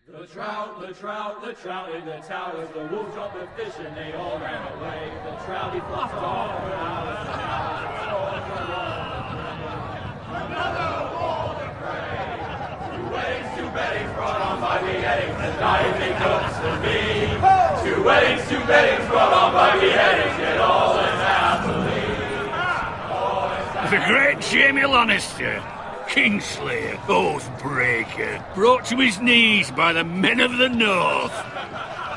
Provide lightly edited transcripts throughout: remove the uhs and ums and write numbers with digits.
The trout in the towers, the wolves dropped the fish and they all ran away. The trout he flopped off when I was down. Another war to pray. Two weddings brought on by beheadings, and diving cooks to me. Two weddings brought on by beheadings, yet all is happily. The great Jamie Lannister, Kingslayer, Oathbreaker, brought to his knees by the men of the North.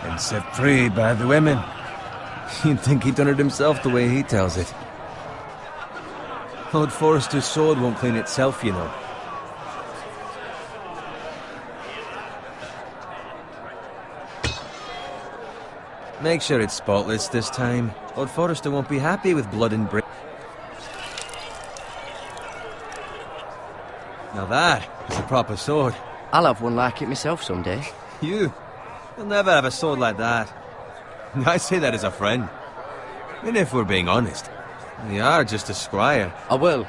And set free by the women. You'd think he'd done it himself the way he tells it. Lord Forrester's sword won't clean itself, you know. Make sure it's spotless this time. Lord Forrester won't be happy with blood and brain. Now that is a proper sword. I'll have one like it myself someday. You'll never have a sword like that. I say that as a friend. And if we're being honest, you are just a squire. I will.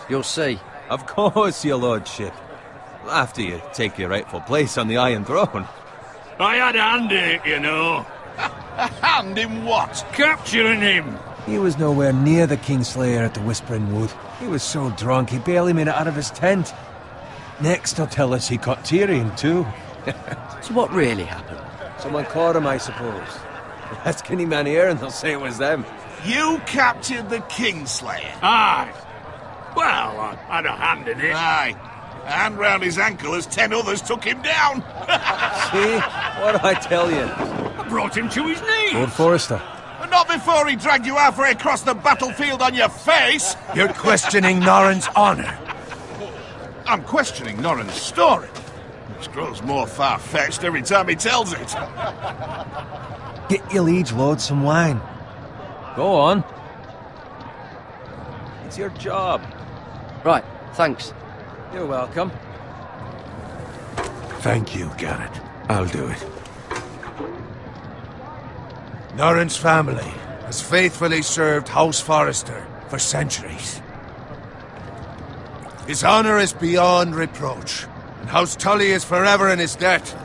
You'll see. Of course, your lordship. After you take your rightful place on the Iron Throne. I had a hand in it, you know. A hand in what? Capturing him. He was nowhere near the Kingslayer at the Whispering Wood. He was so drunk he barely made it out of his tent. Next he'll tell us he caught Tyrion too. So what really happened? Someone caught him, I suppose. Ask any man here and they'll say it was them. You captured the Kingslayer? Aye. Well, I had a hand in it. Aye. A hand round his ankle as 10 others took him down. See? What do I tell you? I brought him to his knees. Lord Forrester. But not before he dragged you halfway across the battlefield on your face. You're questioning Norrin's honor. I'm questioning Norrin's story, which grows more far-fetched every time he tells it. Get your liege lord some wine. Go on. It's your job. Right, thanks. You're welcome. Thank you, Garrett. I'll do it. Norrin's family has faithfully served House Forrester for centuries. His honor is beyond reproach, and House Tully is forever in his debt.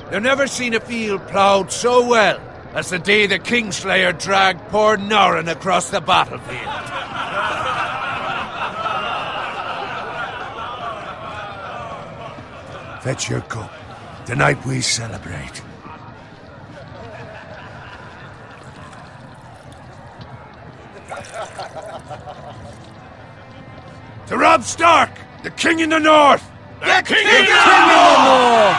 They've never seen a field ploughed so well as the day the Kingslayer dragged poor Norrin across the battlefield. Fetch your cup. Tonight we celebrate. To Robb Stark, the King in the North! The King in the North!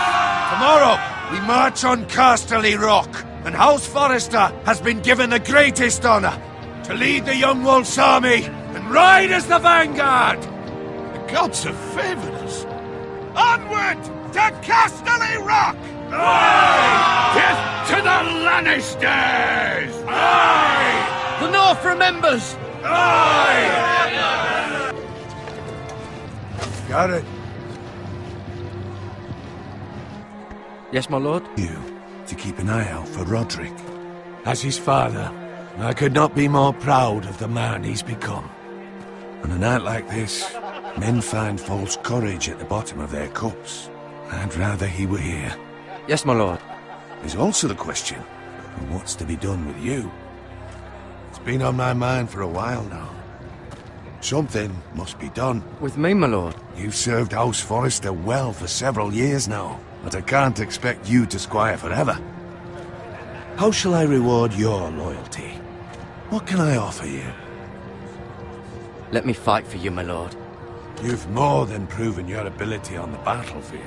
Tomorrow, we march on Casterly Rock, and House Forrester has been given the greatest honor to lead the Young Wolf's army and ride as the vanguard! The gods have favored us. Onward to Casterly Rock! Aye! Death to the Lannisters! Aye! The North remembers! Aye! Got it. Yes, my lord? You, to keep an eye out for Roderick. As his father, I could not be more proud of the man he's become. On a night like this, men find false courage at the bottom of their cups. I'd rather he were here. Yes, my lord. There's also the question of what's to be done with you. It's been on my mind for a while now. Something must be done. With me, my lord? You've served House Forrester well for several years now, but I can't expect you to squire forever. How shall I reward your loyalty? What can I offer you? Let me fight for you, my lord. You've more than proven your ability on the battlefield.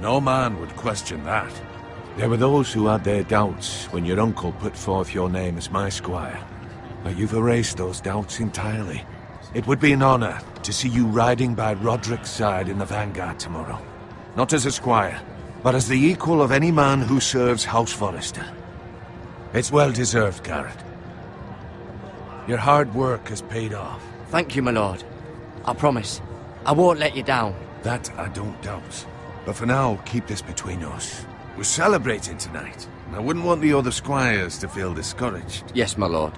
No man would question that. There were those who had their doubts when your uncle put forth your name as my squire. But you've erased those doubts entirely. It would be an honor to see you riding by Roderick's side in the vanguard tomorrow. Not as a squire, but as the equal of any man who serves House Forrester. It's well deserved, Garrett. Your hard work has paid off. Thank you, my lord. I promise. I won't let you down. That I don't doubt. But for now, keep this between us. We're celebrating tonight, and I wouldn't want the other squires to feel discouraged. Yes, my lord.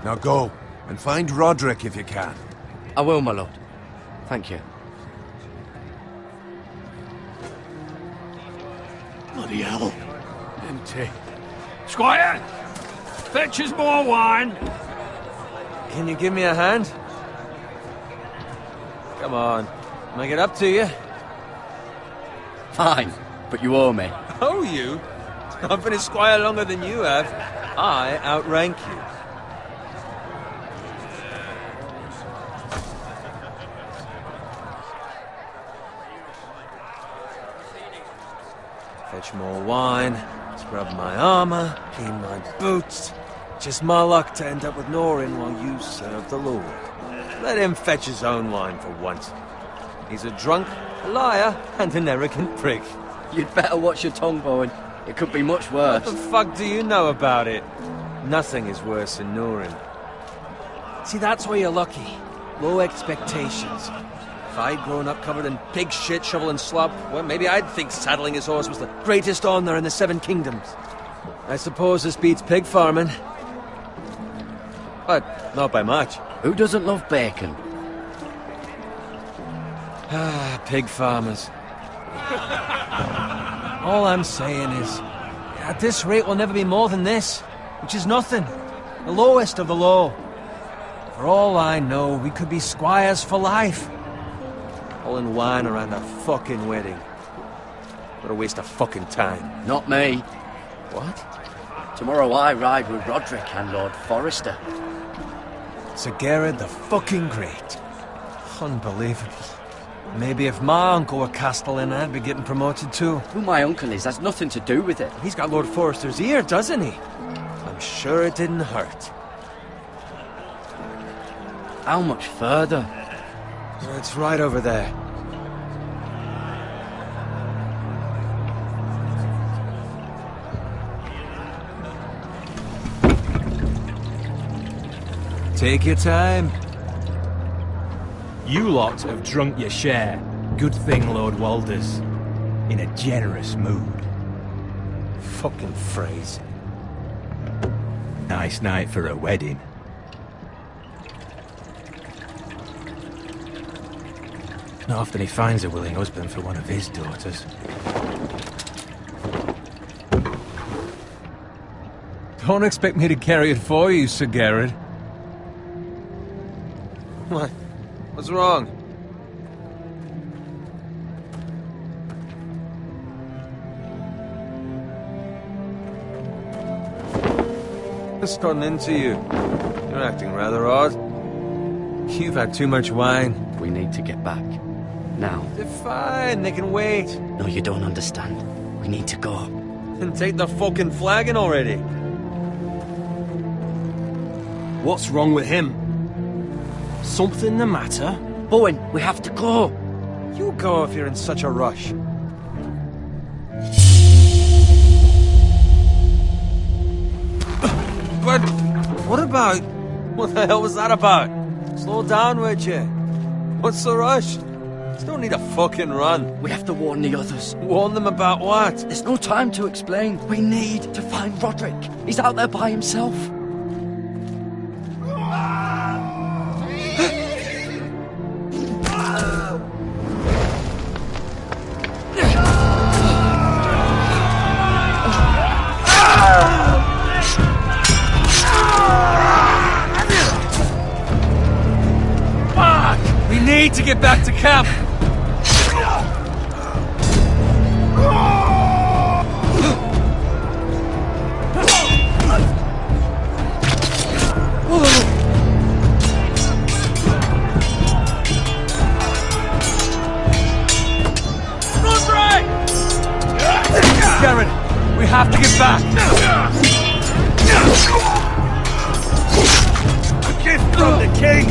Now go, and find Roderick if you can. I will, my lord. Thank you. Bloody hell. Empty. Squire! Fetch us more wine. Can you give me a hand? Come on. Make it up to you. Fine, but you owe me. Oh, you? I've been a squire longer than you have. I outrank you. Fetch more wine, scrub my armor, clean my boots. Just my luck to end up with Norin while you serve the Lord. Let him fetch his own wine for once. He's a drunk, a liar, and an arrogant prick. You'd better watch your tongue, Bowen. It could be much worse. What the fuck do you know about it? Nothing is worse than Norin. See, that's where you're lucky. Low expectations. If I'd grown up covered in pig shit, shovel and slop, well, maybe I'd think saddling his horse was the greatest honour in the Seven Kingdoms. I suppose this beats pig farming. But not by much. Who doesn't love bacon? Ah, pig farmers. All I'm saying is, at this rate we'll never be more than this, which is nothing. The lowest of the low. For all I know, we could be squires for life. Pulling wine around a fucking wedding. What a waste of fucking time. Not me. What? Tomorrow I ride with Roderick and Lord Forrester. Sir Garrett the fucking Great. Unbelievable. Maybe if my uncle were Castellan, I'd be getting promoted too. Who my uncle is has nothing to do with it. He's got Lord Forrester's ear, doesn't he? I'm sure it didn't hurt. How much further? It's right over there. Take your time. You lot have drunk your share. Good thing, Lord Walder's in a generous mood. Fucking phrase. Nice night for a wedding. Not often he finds a willing husband for one of his daughters. Don't expect me to carry it for you, Sir Garrett. What? What's wrong? What's gotten into you? You're acting rather odd. You've had too much wine. We need to get back. Now. They're fine, they can wait. No, you don't understand. We need to go. And take the fucking flagon already. What's wrong with him? Something the matter? Bowen, we have to go. You go if you're in such a rush. But what about... What the hell was that about? Slow down, would you? What's the rush? Just don't need a fucking run. We have to warn the others. Warn them about what? There's no time to explain. We need to find Roderick. He's out there by himself. We need to get back to camp. Garrett, we have to get back. A gift from the king.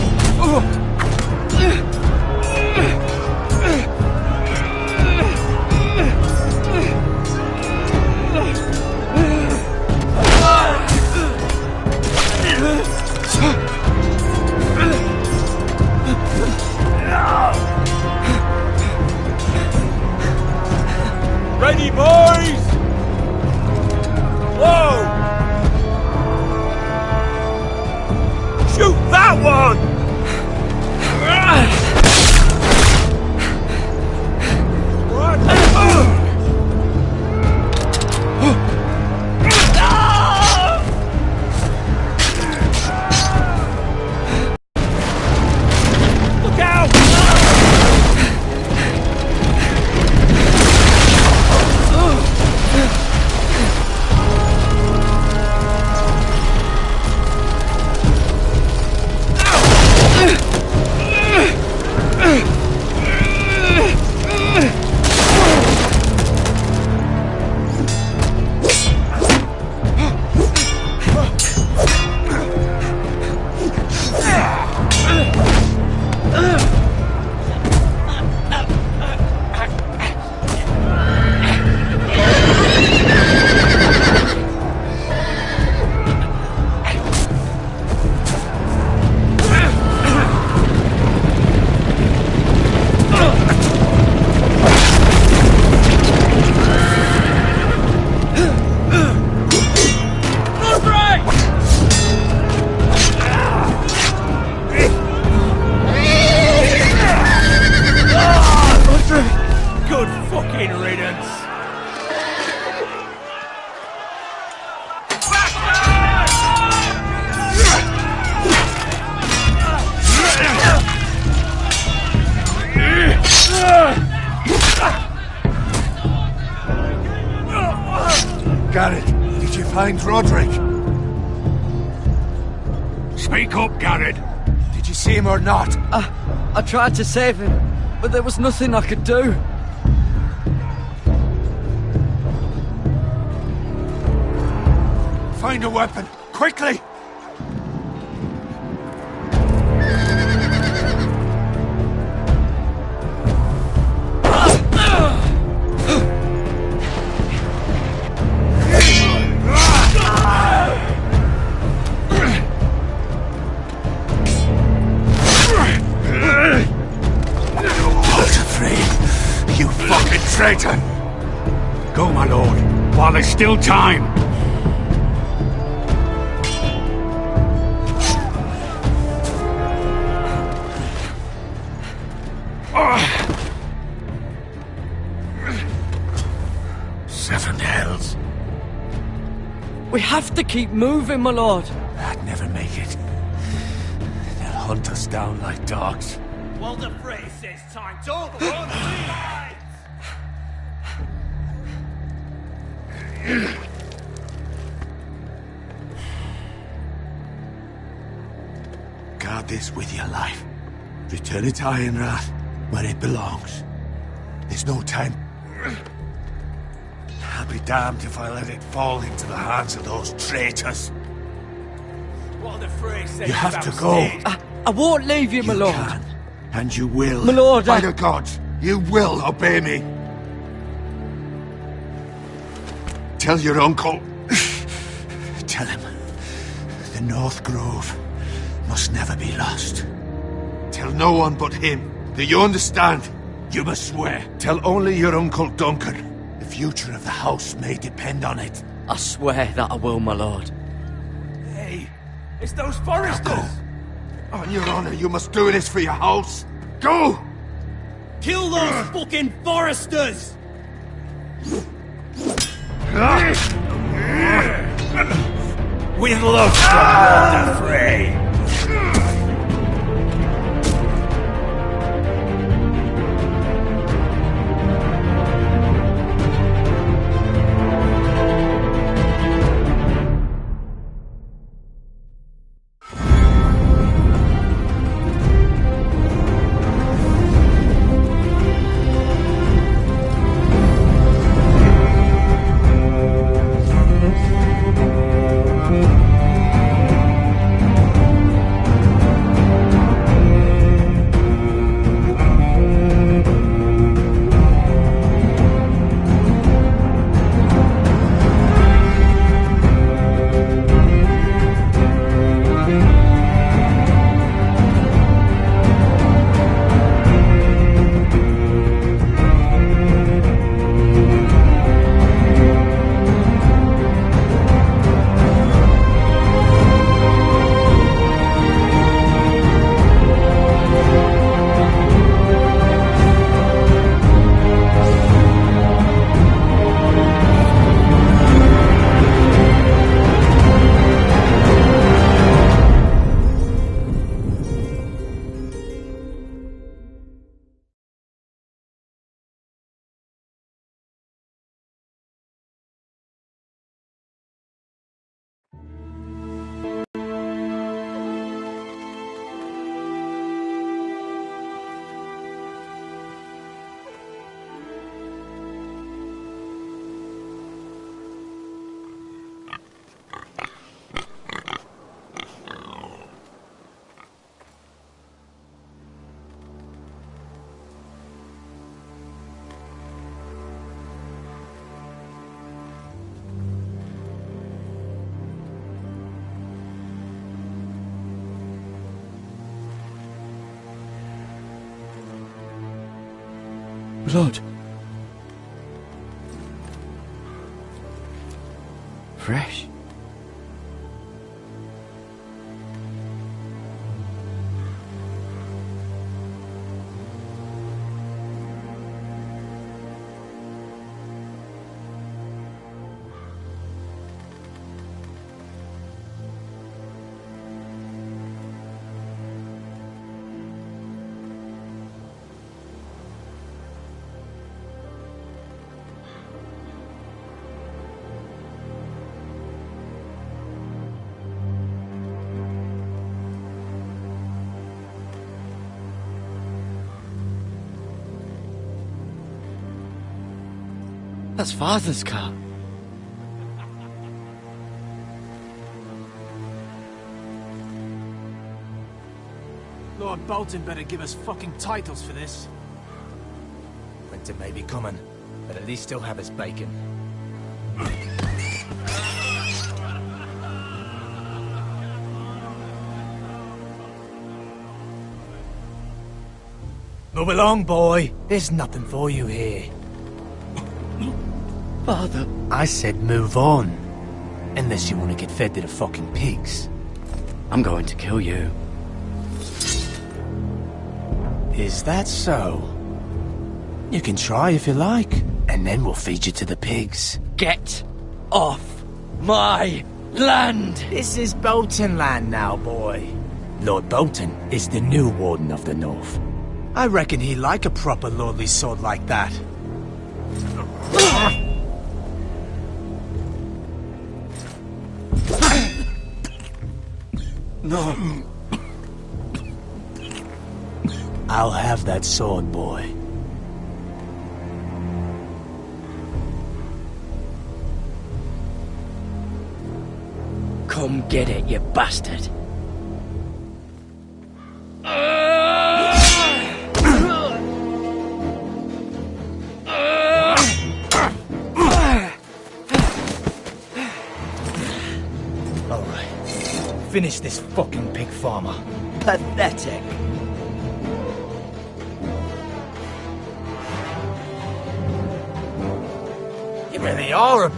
Ready, boys! Whoa! Shoot that one! find Roderick? Speak up, Garrett. Did you see him or not? I tried to save him, but there was nothing I could do. Find a weapon, quickly! You fucking traitor! Go, my lord, while there's still time. Seven hells. We have to keep moving, my lord. I'd never make it. They'll hunt us down like dogs. Well, the phrase says time to overrun the lines! Guard this with your life. Return it to Ironrath, where it belongs. There's no time. I'll be damned if I let it fall into the hands of those traitors. What the phrase says You have about to go. staying. I won't leave you, my You lord. can, and you will. My lord, By I- the gods, you will obey me. Tell your uncle. Tell him the North Grove must never be lost. Tell no one but him. Do you understand? You must swear. Tell only your Uncle Duncan. The future of the house may depend on it. I swear that I will, my lord. Hey, it's those foresters! Go. On your honor, you must do this for your house. Go! Kill those fucking foresters! With love from the fray. Blood. Fresh. That's Father's car. Lord Bolton better give us fucking titles for this. Winter may be coming, but at least he'll have his bacon. Move along, boy. There's nothing for you here. Father. I said move on. Unless you want to get fed to the fucking pigs. I'm going to kill you. Is that so? You can try if you like, and then we'll feed you to the pigs. Get off my land! This is Bolton land now, boy. Lord Bolton is the new Warden of the North. I reckon he'd like a proper lordly sword like that. No. I'll have that sword, boy. Come get it, you bastard. Alright. Finish this fucking pig farmer. Pathetic. You really are a...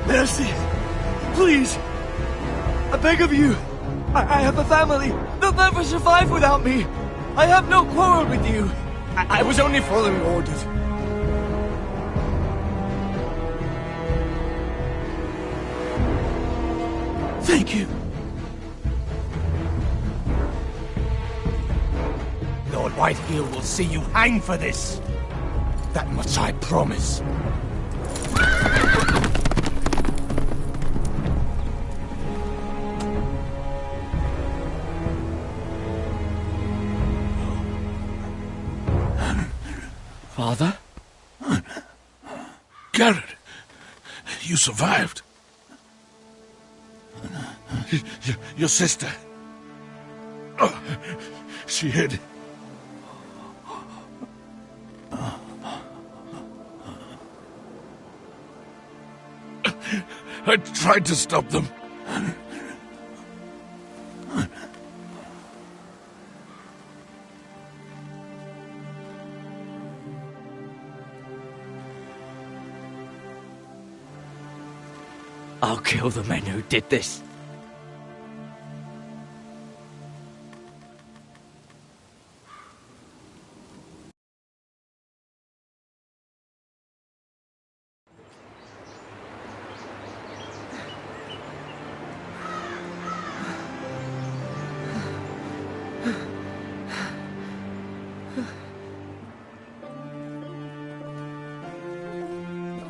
Mercy! Please! I beg of you! I have a family! They'll never survive without me! I have no quarrel with you! I was only following orders. Thank you. Lord Whitehill will see you hang for this. That much I promise. Father? Garrett, you survived. Your sister. Oh, she hid. I tried to stop them. I'll kill the men who did this.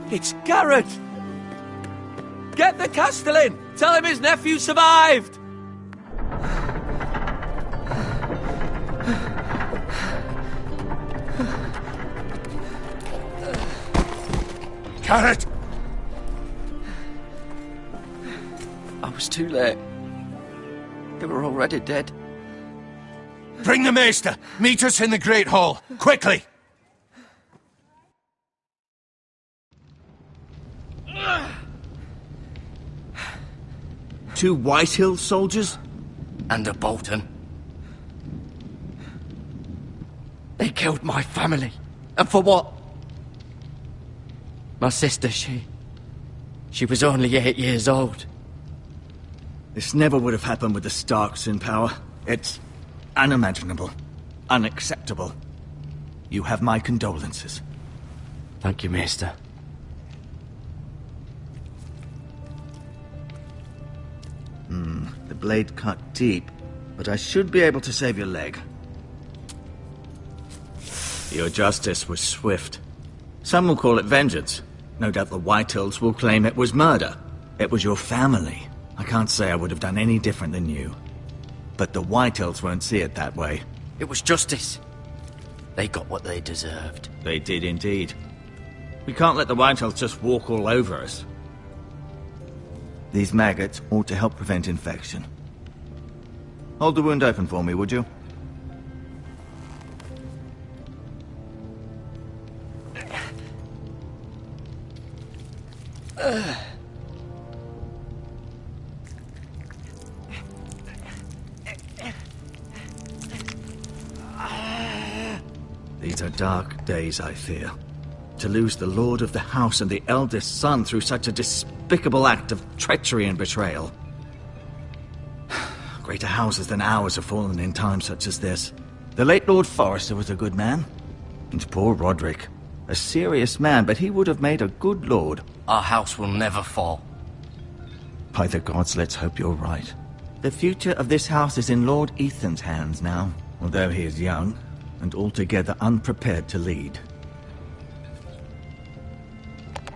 It's Garrett! Get the Castellan! Tell him his nephew survived! Garrett! I was too late. They were already dead. Bring the Maester! Meet us in the Great Hall! Quickly! Two Whitehill soldiers? And a Bolton. They killed my family. And for what? My sister, she was only 8 years old. This never would have happened with the Starks in power. It's unimaginable. Unacceptable. You have my condolences. Thank you, Maester. The blade cut deep, but I should be able to save your leg. Your justice was swift. Some will call it vengeance. No doubt the Whitehills will claim it was murder. It was your family. I can't say I would have done any different than you. But the Whitehills won't see it that way. It was justice. They got what they deserved. They did indeed. We can't let the Whitehills just walk all over us. These maggots ought to help prevent infection. Hold the wound open for me, would you? These are dark days, I fear. To lose the lord of the house and the eldest son through such a despicable act of treachery and betrayal. Greater houses than ours have fallen in times such as this. The late Lord Forrester was a good man. And poor Roderick. A serious man, but he would have made a good lord. Our house will never fall. By the gods, let's hope you're right. The future of this house is in Lord Ethan's hands now, although he is young and altogether unprepared to lead.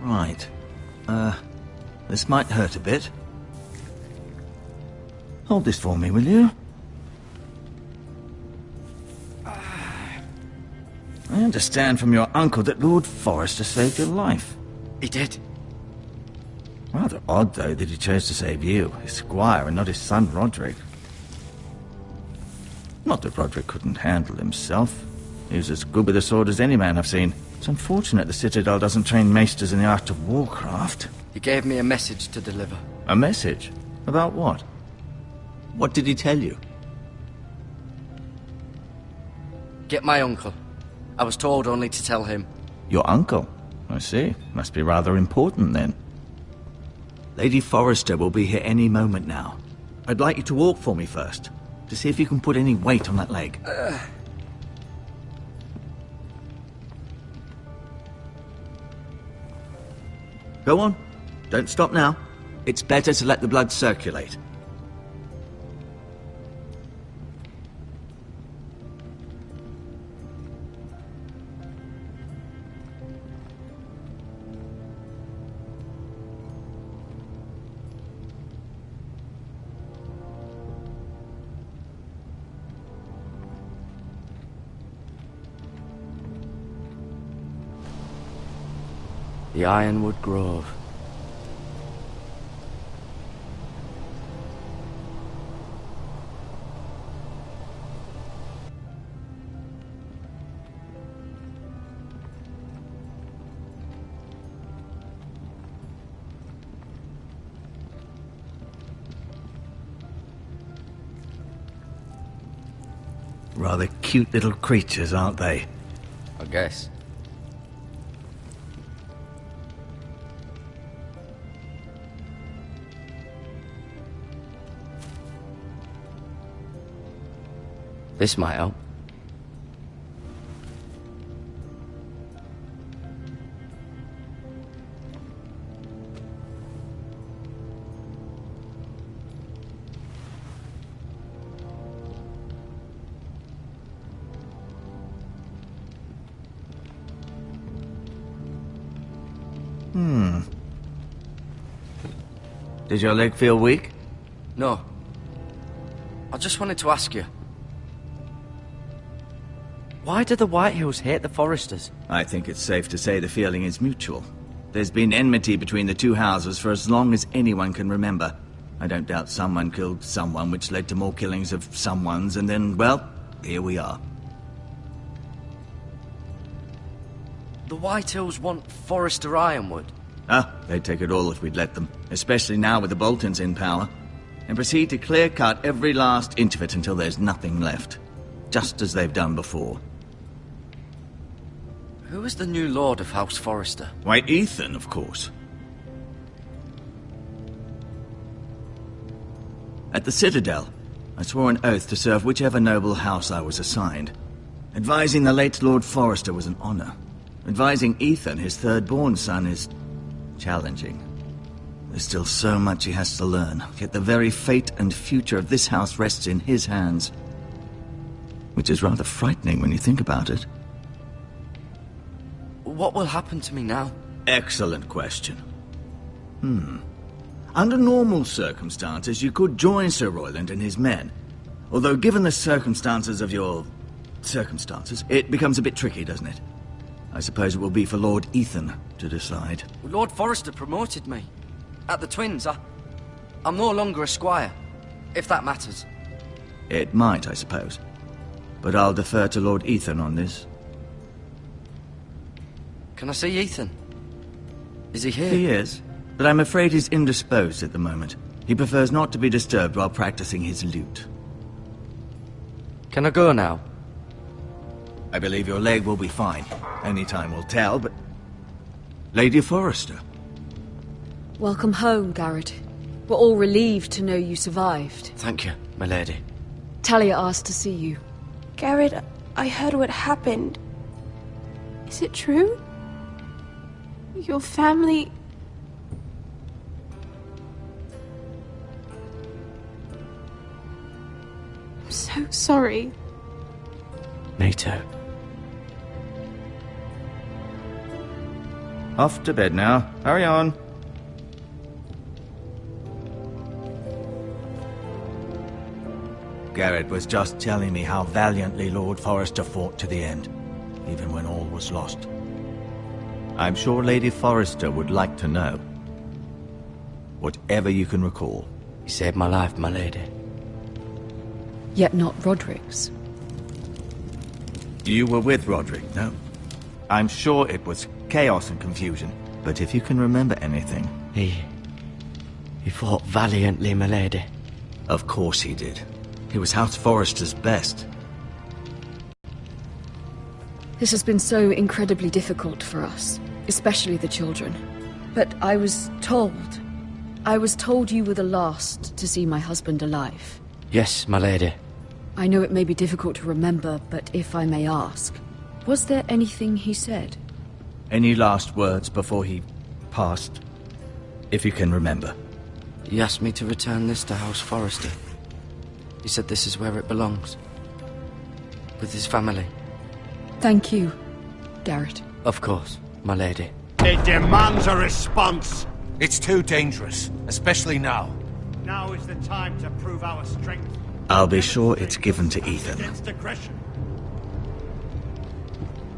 Right. This might hurt a bit. Hold this for me, will you? I understand from your uncle that Lord Forrester saved your life. He did. Rather odd, though, that he chose to save you, his squire, and not his son Roderick. Not that Roderick couldn't handle himself. He was as good with a sword as any man I've seen. It's unfortunate the Citadel doesn't train maesters in the art of warcraft. He gave me a message to deliver. A message? About what? What did he tell you? Get my uncle. I was told only to tell him. Your uncle? I see. Must be rather important, then. Lady Forrester will be here any moment now. I'd like you to walk for me first, to see if you can put any weight on that leg. Go on. Don't stop now. It's better to let the blood circulate. The Ironwood Grove. Rather cute little creatures, aren't they? I guess. This might help. Did your leg feel weak? No. I just wanted to ask you. Why do the Whitehills hate the Forresters? I think it's safe to say the feeling is mutual. There's been enmity between the two houses for as long as anyone can remember. I don't doubt someone killed someone, which led to more killings of someones, and then, well, here we are. The Whitehills want Forrester Ironwood. They'd take it all if we'd let them, especially now with the Boltons in power, and proceed to clear-cut every last inch of it until there's nothing left, just as they've done before. Who is the new Lord of House Forrester? Why, Ethan, of course. At the Citadel, I swore an oath to serve whichever noble house I was assigned. Advising the late Lord Forrester was an honor. Advising Ethan, his third-born son, is challenging. There's still so much he has to learn, yet the very fate and future of this house rests in his hands. Which is rather frightening when you think about it. What will happen to me now? Excellent question. Under normal circumstances, you could join Sir Royland and his men. Although given the circumstances of your... circumstances, it becomes a bit tricky, doesn't it? I suppose it will be for Lord Ethan to decide. Lord Forrester promoted me. At the Twins, I'm no longer a squire, if that matters. It might, I suppose. But I'll defer to Lord Ethan on this. Can I see Ethan? Is he here? He is, but I'm afraid he's indisposed at the moment. He prefers not to be disturbed while practicing his lute. Can I go now? I believe your leg will be fine. Only time will tell, but... Lady Forrester. Welcome home, Garrett. We're all relieved to know you survived. Thank you, my lady. Talia asked to see you. Garrett, I heard what happened. Is it true? Your family... I'm so sorry. Me too. Off to bed now. Hurry on. Garrett was just telling me how valiantly Lord Forrester fought to the end, even when all was lost. I'm sure Lady Forrester would like to know. Whatever you can recall. He saved my life, my lady. Yet not Roderick's. You were with Roderick, no? I'm sure it was chaos and confusion, but if you can remember anything... He fought valiantly, my lady. Of course he did. He was House Forrester's best. This has been so incredibly difficult for us, especially the children. But I was told you were the last to see my husband alive. Yes, my lady. I know it may be difficult to remember, but if I may ask, was there anything he said? Any last words before he passed? If you can remember. He asked me to return this to House Forrester. He said this is where it belongs. With his family. Thank you, Garrett. Of course, my lady. It demands a response. It's too dangerous, especially now. Now is the time to prove our strength. I'll be sure it's given to Ethan. Against aggression.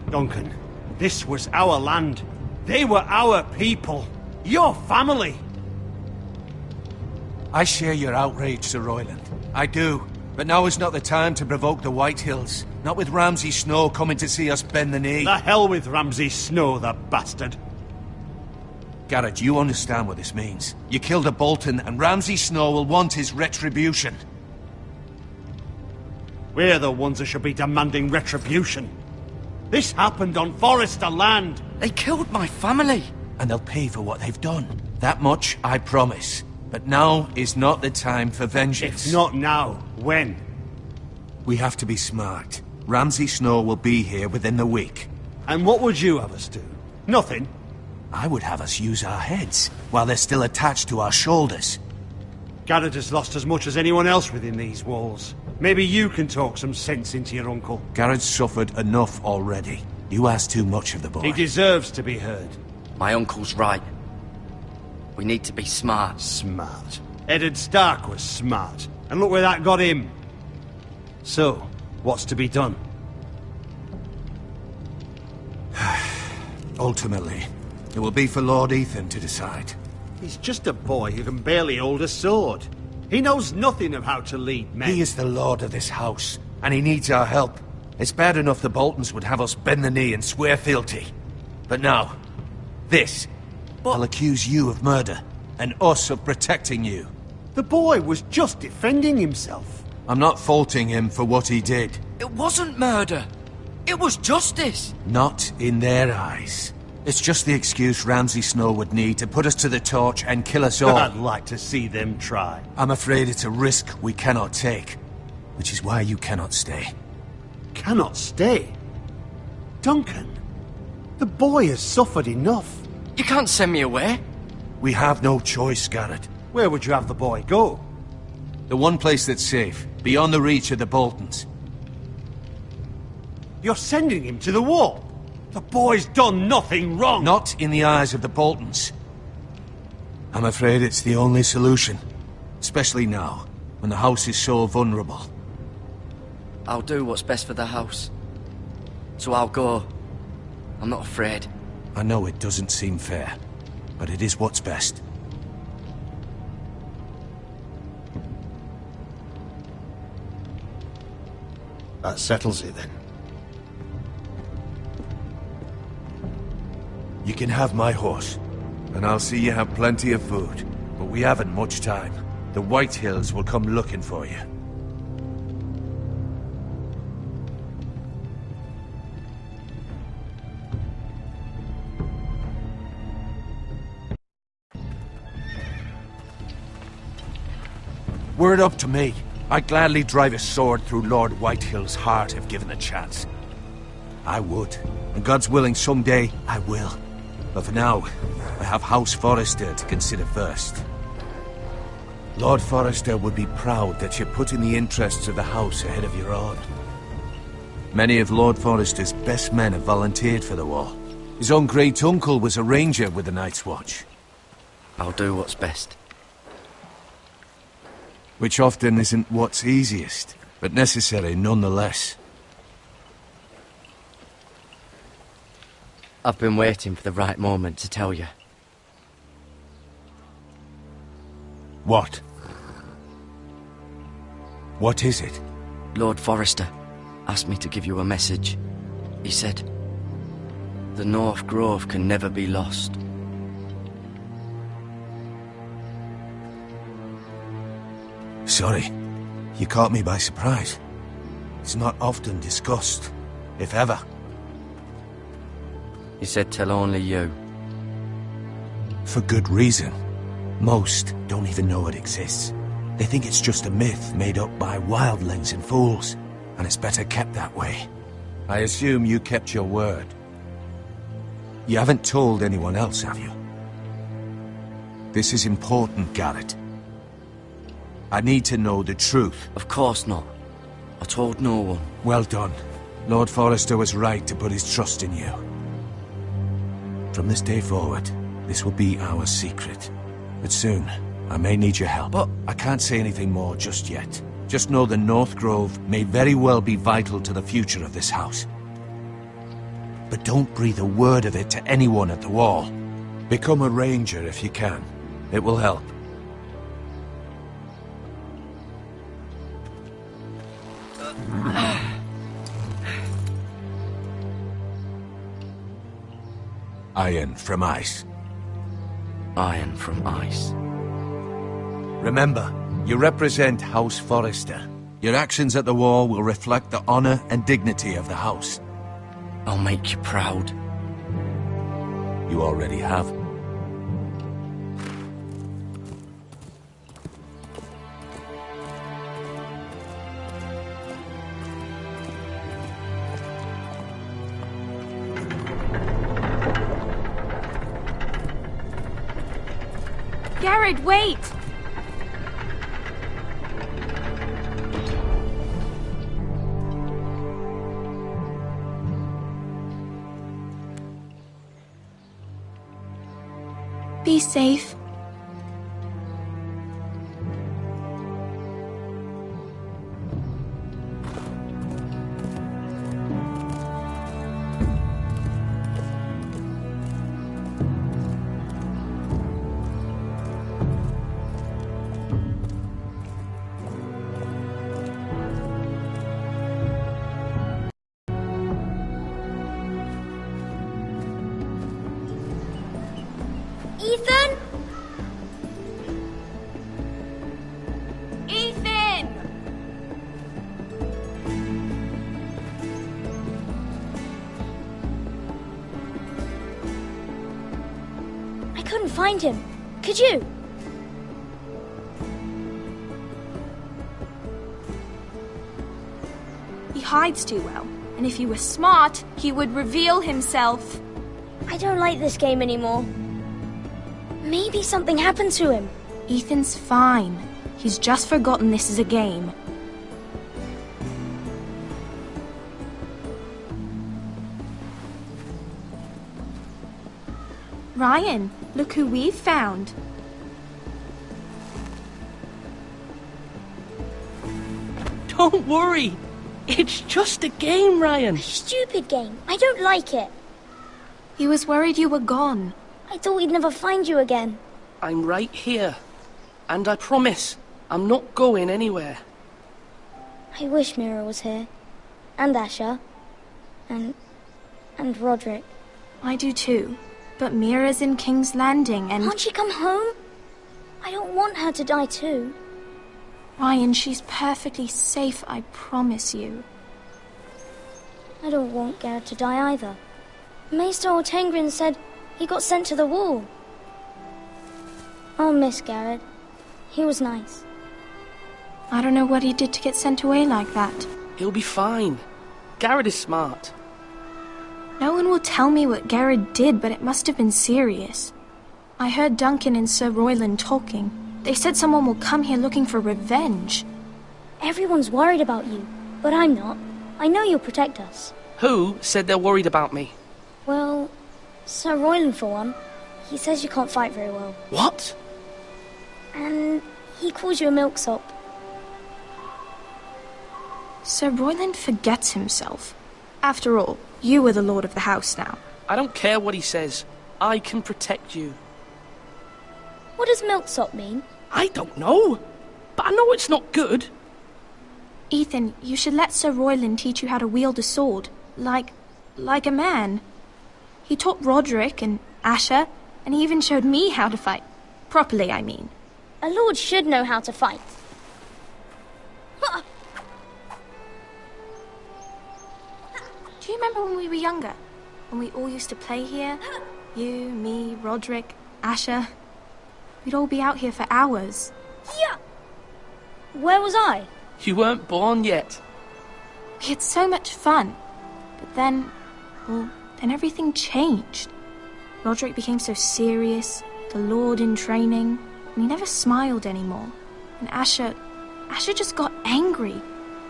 Duncan, this was our land. They were our people. Your family. I share your outrage, Sir Royland. I do. But now is not the time to provoke the White Hills. Not with Ramsay Snow coming to see us bend the knee. The hell with Ramsay Snow, the bastard. Garrett, you understand what this means. You killed a Bolton, and Ramsay Snow will want his retribution. We're the ones that should be demanding retribution. This happened on Forrester land. They killed my family. And they'll pay for what they've done. That much, I promise. But now is not the time for vengeance. If not now, when? We have to be smart. Ramsay Snow will be here within the week. And what would you have us do? Nothing? I would have us use our heads, while they're still attached to our shoulders. Garrett has lost as much as anyone else within these walls. Maybe you can talk some sense into your uncle. Garrett's suffered enough already. You ask too much of the boy. He deserves to be heard. My uncle's right. We need to be smart. Smart. Eddard Stark was smart. And look where that got him. So, what's to be done? Ultimately, it will be for Lord Ethan to decide. He's just a boy who can barely hold a sword. He knows nothing of how to lead men. He is the lord of this house, and he needs our help. It's bad enough the Boltons would have us bend the knee and swear fealty. But now, this. I'll accuse you of murder, and us of protecting you. The boy was just defending himself. I'm not faulting him for what he did. It wasn't murder. It was justice! Not in their eyes. It's just the excuse Ramsay Snow would need to put us to the torch and kill us all. I'd like to see them try. I'm afraid it's a risk we cannot take, which is why you cannot stay. Cannot stay? Duncan, the boy has suffered enough. You can't send me away. We have no choice, Garrett. Where would you have the boy go? The one place that's safe, beyond the reach of the Boltons. You're sending him to the wall? The boy's done nothing wrong! Not in the eyes of the Boltons. I'm afraid it's the only solution. Especially now, when the house is so vulnerable. I'll do what's best for the house. So I'll go. I'm not afraid. I know it doesn't seem fair, but it is what's best. That settles it then. You can have my horse, and I'll see you have plenty of food. But we haven't much time. The White Hills will come looking for you. Were it up to me, I'd gladly drive a sword through Lord Whitehill's heart if given the chance. I would, and God's willing someday I will. But for now, I have House Forrester to consider first. Lord Forrester would be proud that you're putting the interests of the house ahead of your own. Many of Lord Forrester's best men have volunteered for the war. His own great-uncle was a ranger with the Night's Watch. I'll do what's best. Which often isn't what's easiest, but necessary nonetheless. I've been waiting for the right moment to tell you. What? What is it? Lord Forrester asked me to give you a message. He said, the North Grove can never be lost. Sorry, you caught me by surprise. It's not often discussed, if ever. He said tell only you. For good reason. Most don't even know it exists. They think it's just a myth made up by wildlings and fools, and it's better kept that way. I assume you kept your word. You haven't told anyone else, have you? This is important, Garrett. I need to know the truth. Of course not. I told no one. Well done. Lord Forrester was right to put his trust in you. From this day forward, this will be our secret. But soon, I may need your help. But I can't say anything more just yet. Just know the North Grove may very well be vital to the future of this house. But don't breathe a word of it to anyone at the wall. Become a ranger if you can. It will help. Iron from ice. Iron from ice. Remember, you represent House Forrester. Your actions at the war will reflect the honor and dignity of the house. I'll make you proud. You already have. Garrett, wait! Be safe. Ethan? couldn't find him. Could you? He hides too well, and if he were smart, he would reveal himself. I don't like this game anymore. Maybe something happened to him. Ethan's fine. He's just forgotten this is a game. Ryan, look who we've found. Don't worry. It's just a game, Ryan. A stupid game. I don't like it. He was worried you were gone. I thought we'd never find you again. I'm right here. And I promise, I'm not going anywhere. I wish Mira was here. And Asher. And Roderick. I do too. But Mira's in King's Landing and... Can't she come home? I don't want her to die too. Ryan, she's perfectly safe, I promise you. I don't want Garrett to die either. Maester Ortengrin said he got sent to the wall. I'll miss Garrett. He was nice. I don't know what he did to get sent away like that. He'll be fine. Garrett is smart. No one will tell me what Garrett did, but it must have been serious. I heard Duncan and Sir Royland talking. They said someone will come here looking for revenge. Everyone's worried about you, but I'm not. I know you'll protect us. Who said they're worried about me? Well, Sir Royland for one. He says you can't fight very well. What? And he calls you a milksop. Sir Royland forgets himself. After all, you are the lord of the house now. I don't care what he says. I can protect you. What does milksop mean? I don't know. But I know it's not good. Ethan, you should let Sir Royland teach you how to wield a sword. Like a man. He taught Roderick and Asher, and he even showed me how to fight. Properly, I mean. A lord should know how to fight. Do you remember when we were younger? When we all used to play here? You, me, Roderick, Asher. We'd all be out here for hours. Yeah. Where was I? You weren't born yet. We had so much fun. But then everything changed. Roderick became so serious, the lord in training, and he never smiled anymore. And Asher just got angry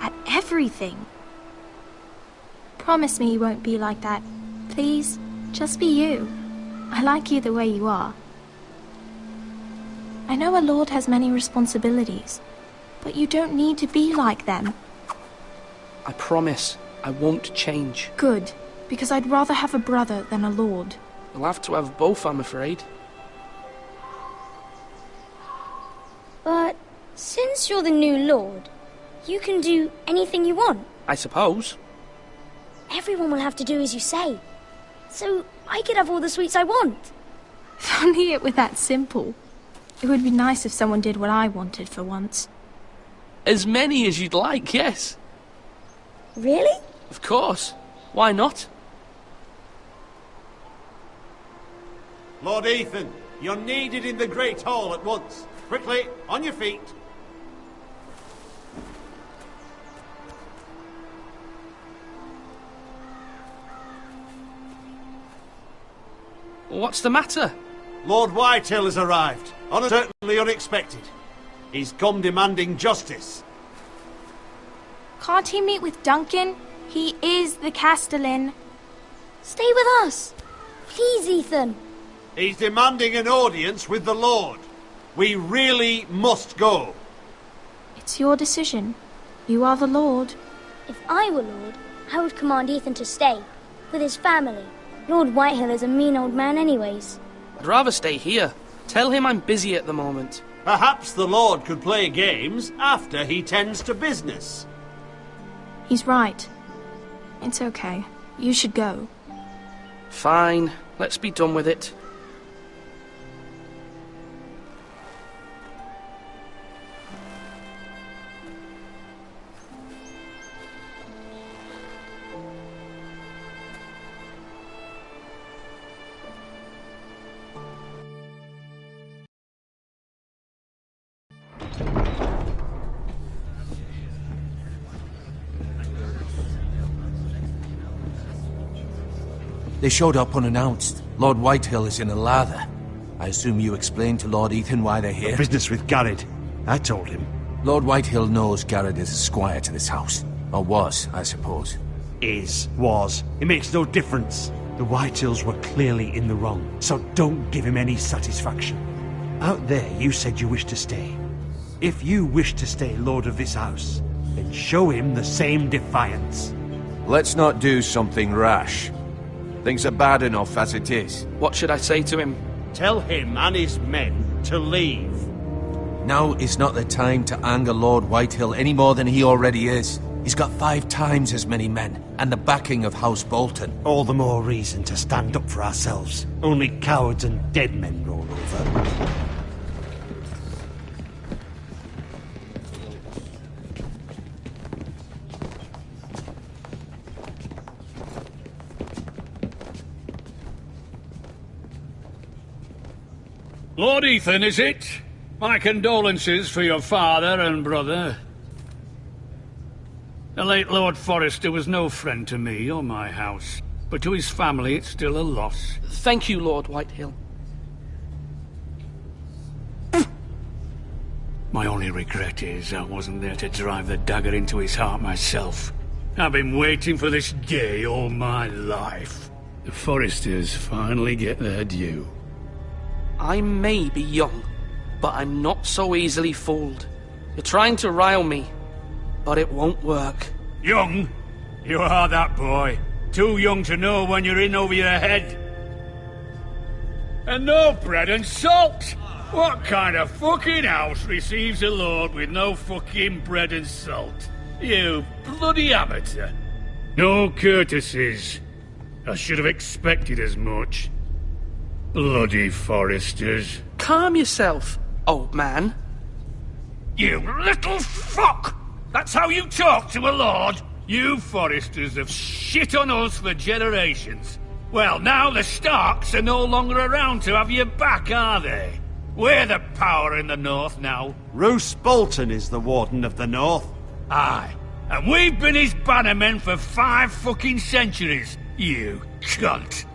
at everything. Promise me you won't be like that. Please, just be you. I like you the way you are. I know a lord has many responsibilities, but you don't need to be like them. I promise I won't change. Good, because I'd rather have a brother than a lord. You'll have to have both, I'm afraid. But since you're the new lord, you can do anything you want. I suppose. Everyone will have to do as you say. So I could have all the sweets I want. If only it were that simple. It would be nice if someone did what I wanted for once. As many as you'd like, yes. Really? Of course. Why not? Lord Ethan, you're needed in the Great Hall at once. Quickly, on your feet. What's the matter? Lord Whitehill has arrived. Certainly unexpected. He's come demanding justice. Can't he meet with Duncan? He is the Castellan. Stay with us. Please, Ethan. He's demanding an audience with the Lord. We really must go. It's your decision. You are the Lord. If I were Lord, I would command Ethan to stay, with his family. Lord Whitehill is a mean old man anyways. I'd rather stay here. Tell him I'm busy at the moment. Perhaps the Lord could play games after he tends to business. He's right. It's okay. You should go. Fine. Let's be done with it. They showed up unannounced. Lord Whitehill is in a lather. I assume you explained to Lord Ethan why they're here? The business with Garrett. I told him. Lord Whitehill knows Garrett is a squire to this house. Or was, I suppose. Was. It makes no difference. The Whitehills were clearly in the wrong, so don't give him any satisfaction. Out there, you said you wished to stay. If you wish to stay lord of this house, then show him the same defiance. Let's not do something rash. Things are bad enough as it is. What should I say to him? Tell him and his men to leave. Now is not the time to anger Lord Whitehill any more than he already is. He's got 5 times as many men, and the backing of House Bolton. All the more reason to stand up for ourselves. Only cowards and dead men roll over. Lord Ethan, is it? My condolences for your father and brother. The late Lord Forrester was no friend to me or my house, but to his family it's still a loss. Thank you, Lord Whitehill. My only regret is I wasn't there to drive the dagger into his heart myself. I've been waiting for this day all my life. The Forresters finally get their due. I may be young, but I'm not so easily fooled. You're trying to rile me, but it won't work. Young? You are that boy. Too young to know when you're in over your head. And no bread and salt! What kind of fucking house receives a lord with no fucking bread and salt? You bloody amateur. No courtesies. I should have expected as much. Bloody Forresters. Calm yourself, old man. You little fuck! That's how you talk to a lord? You Forresters have shit on us for generations. Well, now the Starks are no longer around to have your back, are they? We're the power in the north now. Roose Bolton is the Warden of the North. Aye, and we've been his bannermen for 5 fucking centuries, you cunt.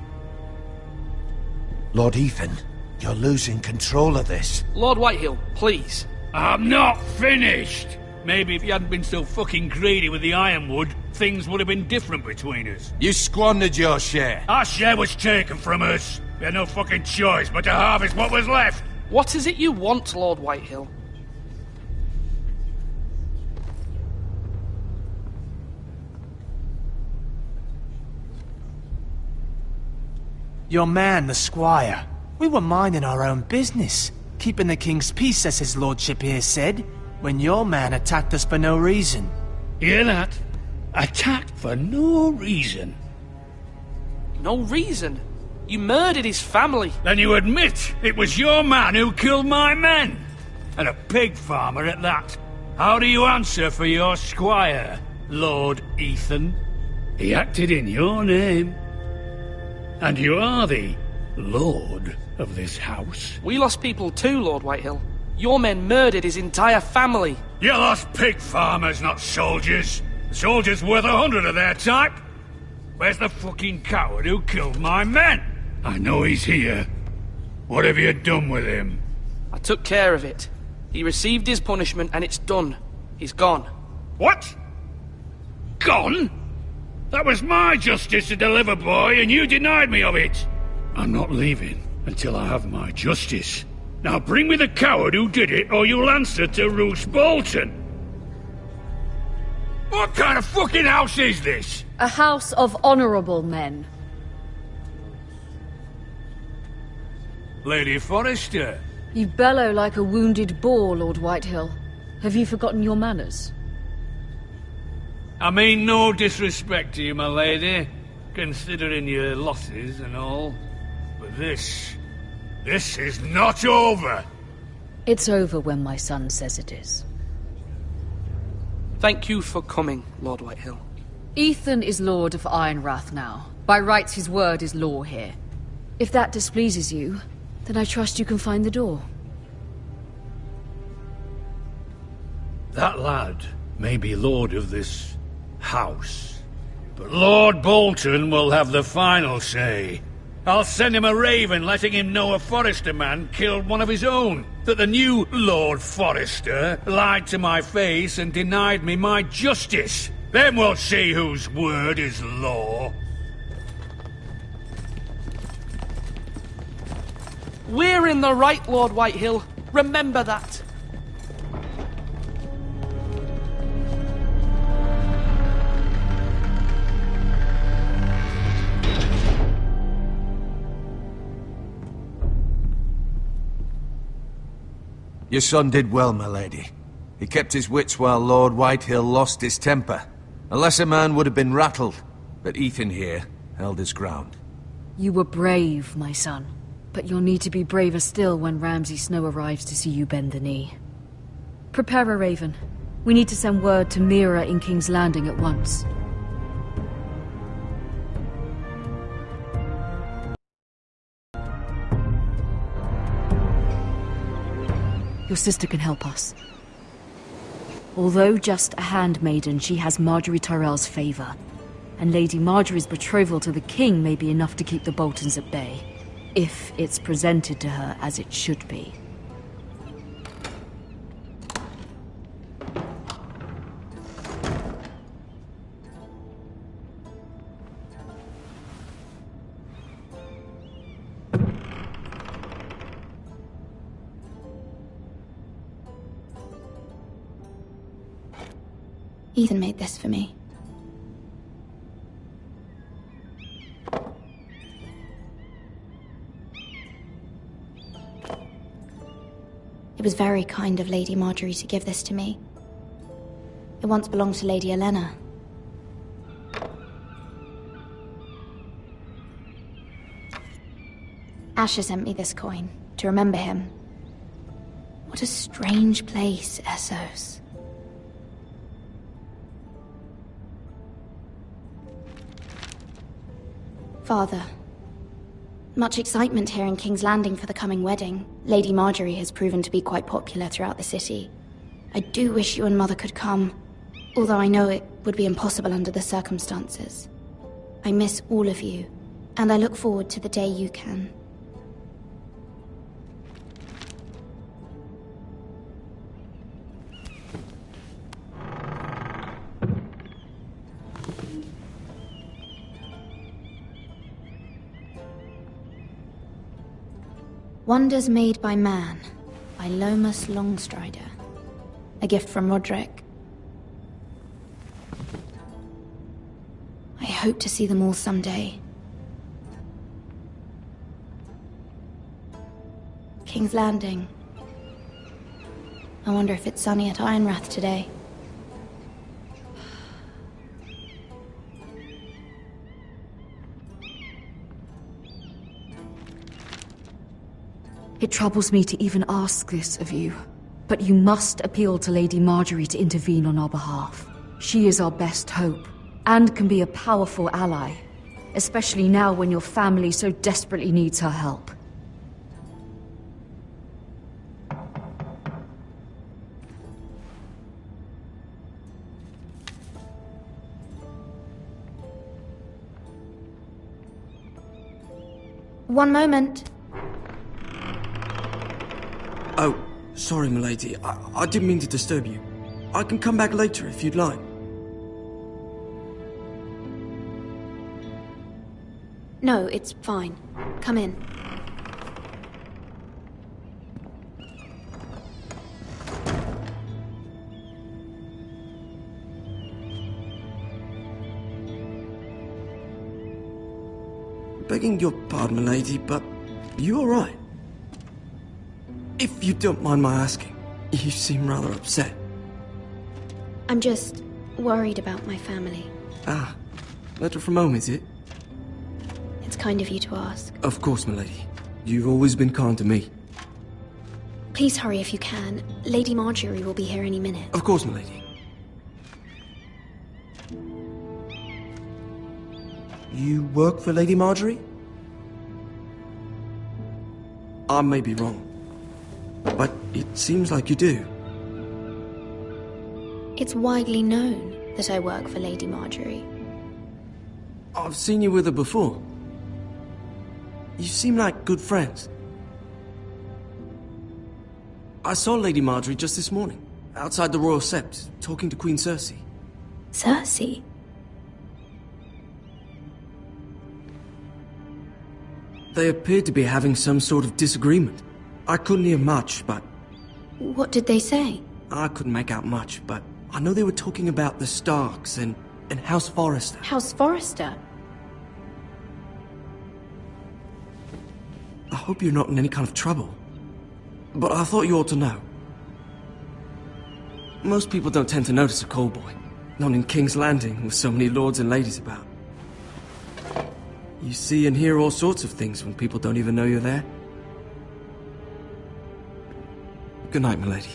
Lord Ethan, you're losing control of this. Lord Whitehill, please. I'm not finished. Maybe if you hadn't been so fucking greedy with the ironwood, things would have been different between us. You squandered your share. Our share was taken from us. We had no fucking choice but to harvest what was left. What is it you want, Lord Whitehill? Your man, the squire. We were minding our own business, keeping the king's peace, as his lordship here said, when your man attacked us for no reason. Hear that? Attacked for no reason. No reason? You murdered his family. Then you admit it was your man who killed my men. And a pig farmer at that. How do you answer for your squire, Lord Ethan? He acted in your name. And you are the lord of this house. We lost people too, Lord Whitehill. Your men murdered his entire family. You lost pig farmers, not soldiers. The soldiers worth 100 of their type. Where's the fucking coward who killed my men? I know he's here. What have you done with him? I took care of it. He received his punishment and it's done. He's gone. What? Gone? That was my justice to deliver, boy, and you denied me of it. I'm not leaving until I have my justice. Now bring me the coward who did it, or you'll answer to Roose Bolton. What kind of fucking house is this? A house of honourable men. Lady Forrester. You bellow like a wounded boar, Lord Whitehill. Have you forgotten your manners? I mean no disrespect to you, my lady, considering your losses and all. But this is not over. It's over when my son says it is. Thank you for coming, Lord Whitehill. Ethan is Lord of Ironrath now. By rights, his word is law here. If that displeases you, then I trust you can find the door. That lad may be lord of this house, But Lord Bolton will have the final say. I'll send him a raven letting him know a Forrester man killed one of his own. That the new Lord Forrester lied to my face and denied me my justice. Then we'll see whose word is law. We're in the right, Lord Whitehill. Remember that. Your son did well, my lady. He kept his wits while Lord Whitehill lost his temper. A lesser man would have been rattled, but Ethan here held his ground. You were brave, my son. But you'll need to be braver still when Ramsay Snow arrives to see you bend the knee. Prepare a raven. We need to send word to Mira in King's Landing at once. Your sister can help us. Although just a handmaiden, she has Marjorie Tyrell's favor. And Lady Marjorie's betrothal to the king may be enough to keep the Boltons at bay. If it's presented to her as it should be. Ethan made this for me. It was very kind of Lady Marjorie to give this to me. It once belonged to Lady Olenna. Asher sent me this coin to remember him. What a strange place, Essos. Father, much excitement here in King's Landing for the coming wedding. Lady Marjorie has proven to be quite popular throughout the city. I do wish you and Mother could come, although I know it would be impossible under the circumstances. I miss all of you, and I look forward to the day you can. Wonders Made by Man, by Lomas Longstrider. A gift from Roderick. I hope to see them all someday. King's Landing. I wonder if it's sunny at Ironrath today. It troubles me to even ask this of you, but you must appeal to Lady Marjorie to intervene on our behalf. She is our best hope, and can be a powerful ally, especially now when your family so desperately needs her help. One moment. Oh, sorry, milady. I didn't mean to disturb you. I can come back later if you'd like. No, it's fine. Come in. Begging your pardon, milady, but you all right? If you don't mind my asking, you seem rather upset. I'm just worried about my family. Ah, letter from home, is it? It's kind of you to ask. Of course, milady. You've always been kind to me. Please hurry if you can. Lady Marjorie will be here any minute. Of course, milady. You work for Lady Marjorie? I may be wrong, but it seems like you do. It's widely known that I work for Lady Marjorie. I've seen you with her before. You seem like good friends. I saw Lady Marjorie just this morning, outside the Royal Sept, talking to Queen Cersei. Cersei? They appeared to be having some sort of disagreement. I couldn't hear much, but... What did they say? I couldn't make out much, but I know they were talking about the Starks and House Forrester. House Forrester? I hope you're not in any kind of trouble. But I thought you ought to know. Most people don't tend to notice a callboy. Not in King's Landing, with so many lords and ladies about. You see and hear all sorts of things when people don't even know you're there. Good night, milady.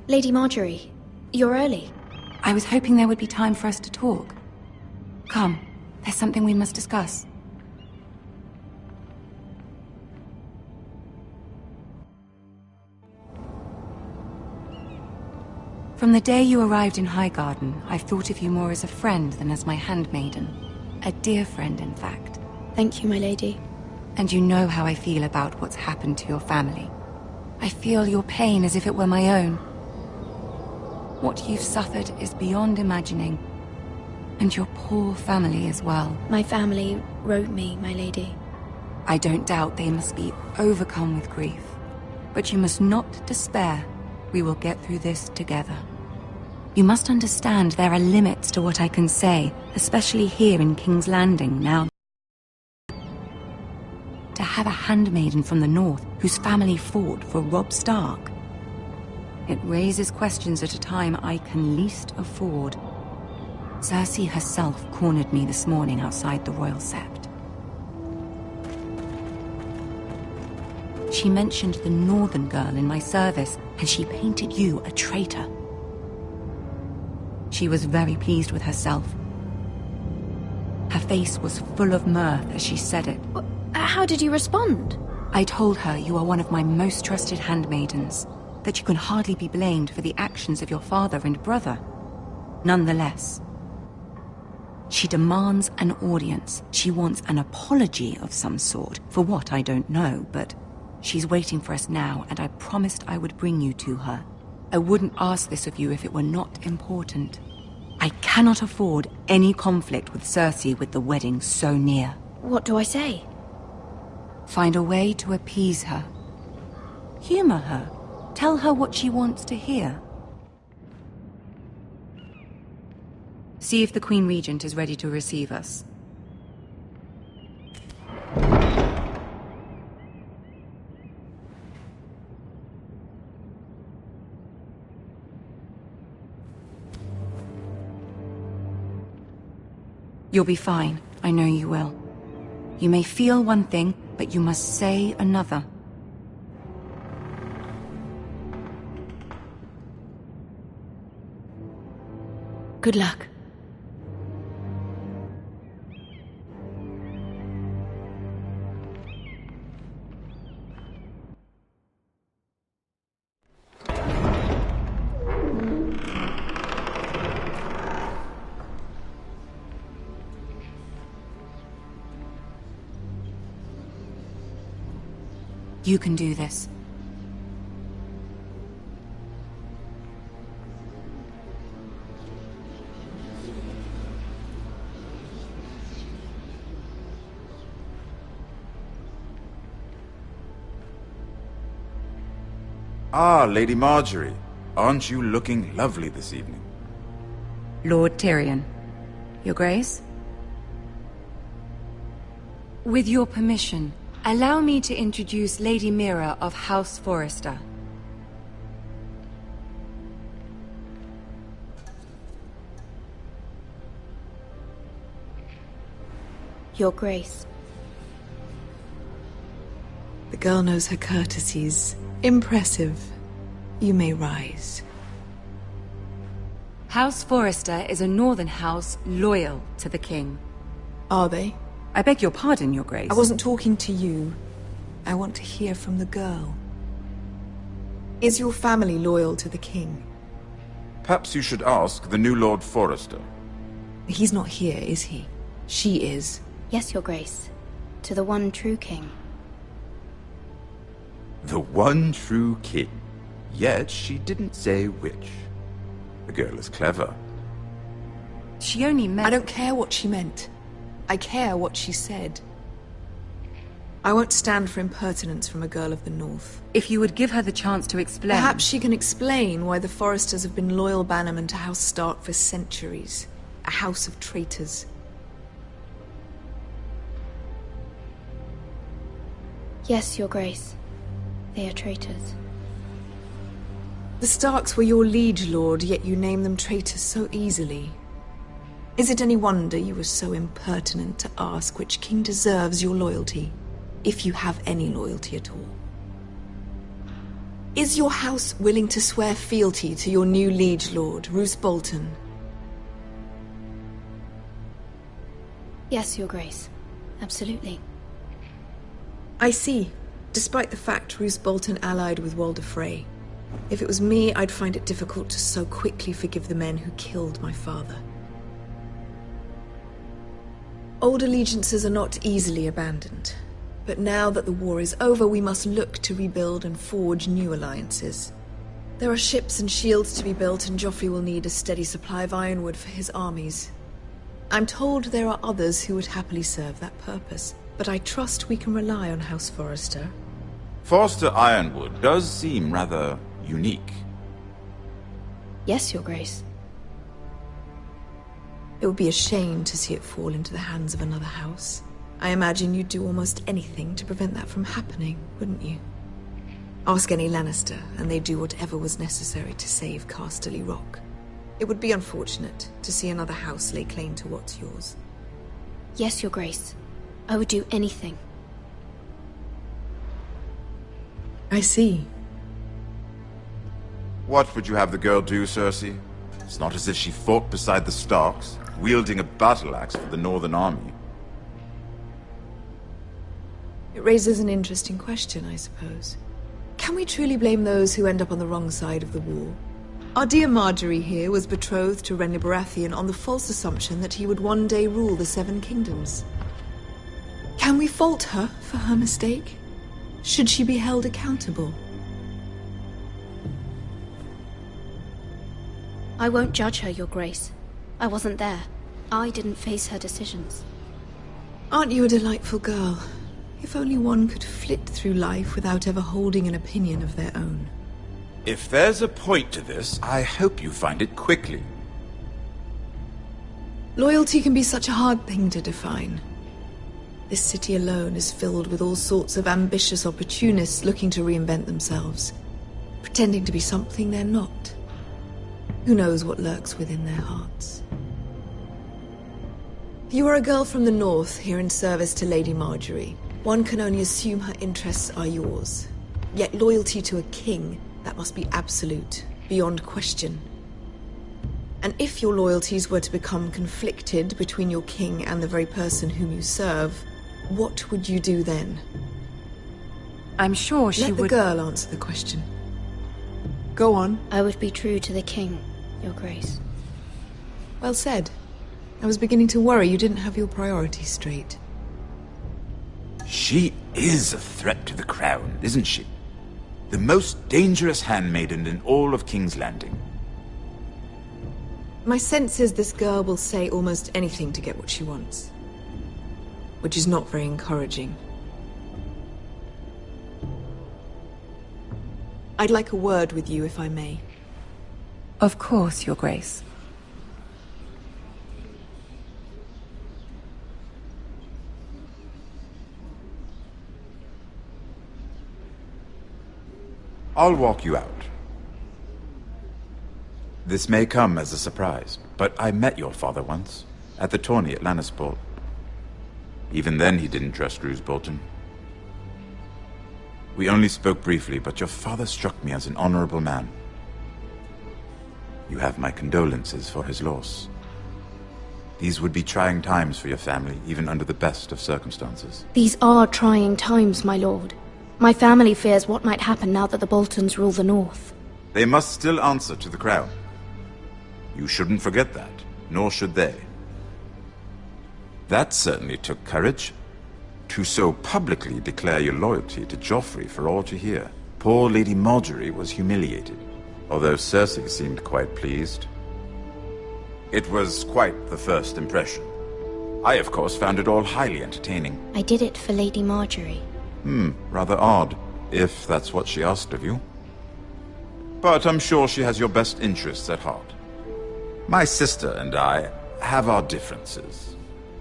Lady Marjorie, you're early. I was hoping there would be time for us to talk. Come, there's something we must discuss. From the day you arrived in Highgarden, I've thought of you more as a friend than as my handmaiden. A dear friend, in fact. Thank you, my lady. And you know how I feel about what's happened to your family. I feel your pain as if it were my own. What you've suffered is beyond imagining. And your poor family as well. My family wrote me, my lady. I don't doubt they must be overcome with grief. But you must not despair. We will get through this together. You must understand there are limits to what I can say, especially here in King's Landing now. To have a handmaiden from the north whose family fought for Robb Stark. It raises questions at a time I can least afford. Cersei herself cornered me this morning outside the Royal Sept. She mentioned the northern girl in my service, and she painted you a traitor. She was very pleased with herself. Her face was full of mirth as she said it. How did you respond? I told her you are one of my most trusted handmaidens, that you can hardly be blamed for the actions of your father and brother. Nonetheless, she demands an audience. She wants an apology of some sort, for what I don't know, but she's waiting for us now, and I promised I would bring you to her. I wouldn't ask this of you if it were not important. I cannot afford any conflict with Cersei with the wedding so near. What do I say? Find a way to appease her. Humor her. Tell her what she wants to hear. See if the Queen Regent is ready to receive us. You'll be fine. I know you will. You may feel one thing, but you must say another. Good luck. You can do this. Ah, Lady Marjorie. Aren't you looking lovely this evening? Lord Tyrion. Your Grace? With your permission, allow me to introduce Lady Mira of House Forrester. Your Grace. The girl knows her courtesies. Impressive. You may rise. House Forrester is a northern house loyal to the king. Are they? I beg your pardon, Your Grace. I wasn't talking to you. I want to hear from the girl. Is your family loyal to the king? Perhaps you should ask the new Lord Forrester. He's not here, is he? She is. Yes, Your Grace. To the one true king. The one true king. Yet she didn't say which. The girl is clever. She only meant... I don't care what she meant. I care what she said. I won't stand for impertinence from a girl of the North. If you would give her the chance to explain... Perhaps she can explain why the Forresters have been loyal bannermen to House Stark for centuries. A house of traitors. Yes, Your Grace. They are traitors. The Starks were your liege lord, yet you name them traitors so easily. Is it any wonder you were so impertinent to ask which king deserves your loyalty, if you have any loyalty at all? Is your house willing to swear fealty to your new liege lord, Roose Bolton? Yes, Your Grace. Absolutely. I see. Despite the fact Roose Bolton allied with Walder Frey. If it was me, I'd find it difficult to so quickly forgive the men who killed my father. Old allegiances are not easily abandoned. But now that the war is over, we must look to rebuild and forge new alliances. There are ships and shields to be built, and Joffrey will need a steady supply of ironwood for his armies. I'm told there are others who would happily serve that purpose, but I trust we can rely on House Forrester. Forrester Ironwood does seem rather unique. Yes, Your Grace. It would be a shame to see it fall into the hands of another house. I imagine you'd do almost anything to prevent that from happening, wouldn't you? Ask any Lannister, and they'd do whatever was necessary to save Casterly Rock. It would be unfortunate to see another house lay claim to what's yours. Yes, Your Grace. I would do anything. I see. What would you have the girl do, Cersei? It's not as if she fought beside the Starks, wielding a battle axe for the Northern Army. It raises an interesting question, I suppose. Can we truly blame those who end up on the wrong side of the war? Our dear Marjorie here was betrothed to Renly Baratheon on the false assumption that he would one day rule the Seven Kingdoms. Can we fault her for her mistake? Should she be held accountable? I won't judge her, Your Grace. I wasn't there. I didn't face her decisions. Aren't you a delightful girl? If only one could flit through life without ever holding an opinion of their own. If there's a point to this, I hope you find it quickly. Loyalty can be such a hard thing to define. This city alone is filled with all sorts of ambitious opportunists looking to reinvent themselves, pretending to be something they're not. Who knows what lurks within their hearts? You are a girl from the north, here in service to Lady Marjorie. One can only assume her interests are yours. Yet loyalty to a king, that must be absolute, beyond question. And if your loyalties were to become conflicted between your king and the very person whom you serve, what would you do then? I'm sure she would... Let the girl answer the question. Go on. I would be true to the king, Your Grace. Well said. I was beginning to worry you didn't have your priorities straight. She is a threat to the crown, isn't she? The most dangerous handmaiden in all of King's Landing. My sense is this girl will say almost anything to get what she wants. Which is not very encouraging. I'd like a word with you, if I may. Of course, Your Grace. I'll walk you out. This may come as a surprise, but I met your father once, at the tourney at Lannisport. Even then he didn't trust Roose Bolton. We only spoke briefly, but your father struck me as an honorable man. You have my condolences for his loss. These would be trying times for your family, even under the best of circumstances. These are trying times, my lord. My family fears what might happen now that the Boltons rule the north. They must still answer to the crown. You shouldn't forget that, nor should they. That certainly took courage. To so publicly declare your loyalty to Joffrey for all to hear. Poor Lady Margaery was humiliated, although Cersei seemed quite pleased. It was quite the first impression. I, of course, found it all highly entertaining. I did it for Lady Margaery. Rather odd, if that's what she asked of you. But I'm sure she has your best interests at heart. My sister and I have our differences.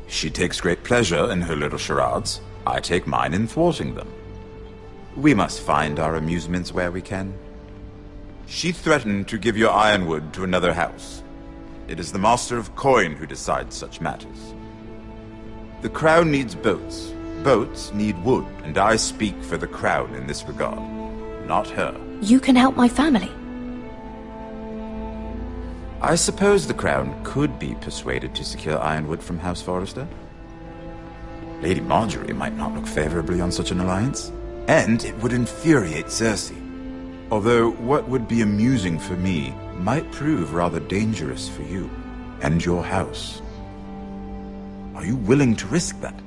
She takes great pleasure in her little charades. I take mine in thwarting them. We must find our amusements where we can. She threatened to give your ironwood to another house. It is the Master of Coin who decides such matters. The crown needs boats. Boats need wood, and I speak for the crown in this regard, not her. You can help my family. I suppose the crown could be persuaded to secure ironwood from House Forrester. Lady Margaery might not look favorably on such an alliance, and it would infuriate Cersei. Although what would be amusing for me might prove rather dangerous for you and your house. Are you willing to risk that?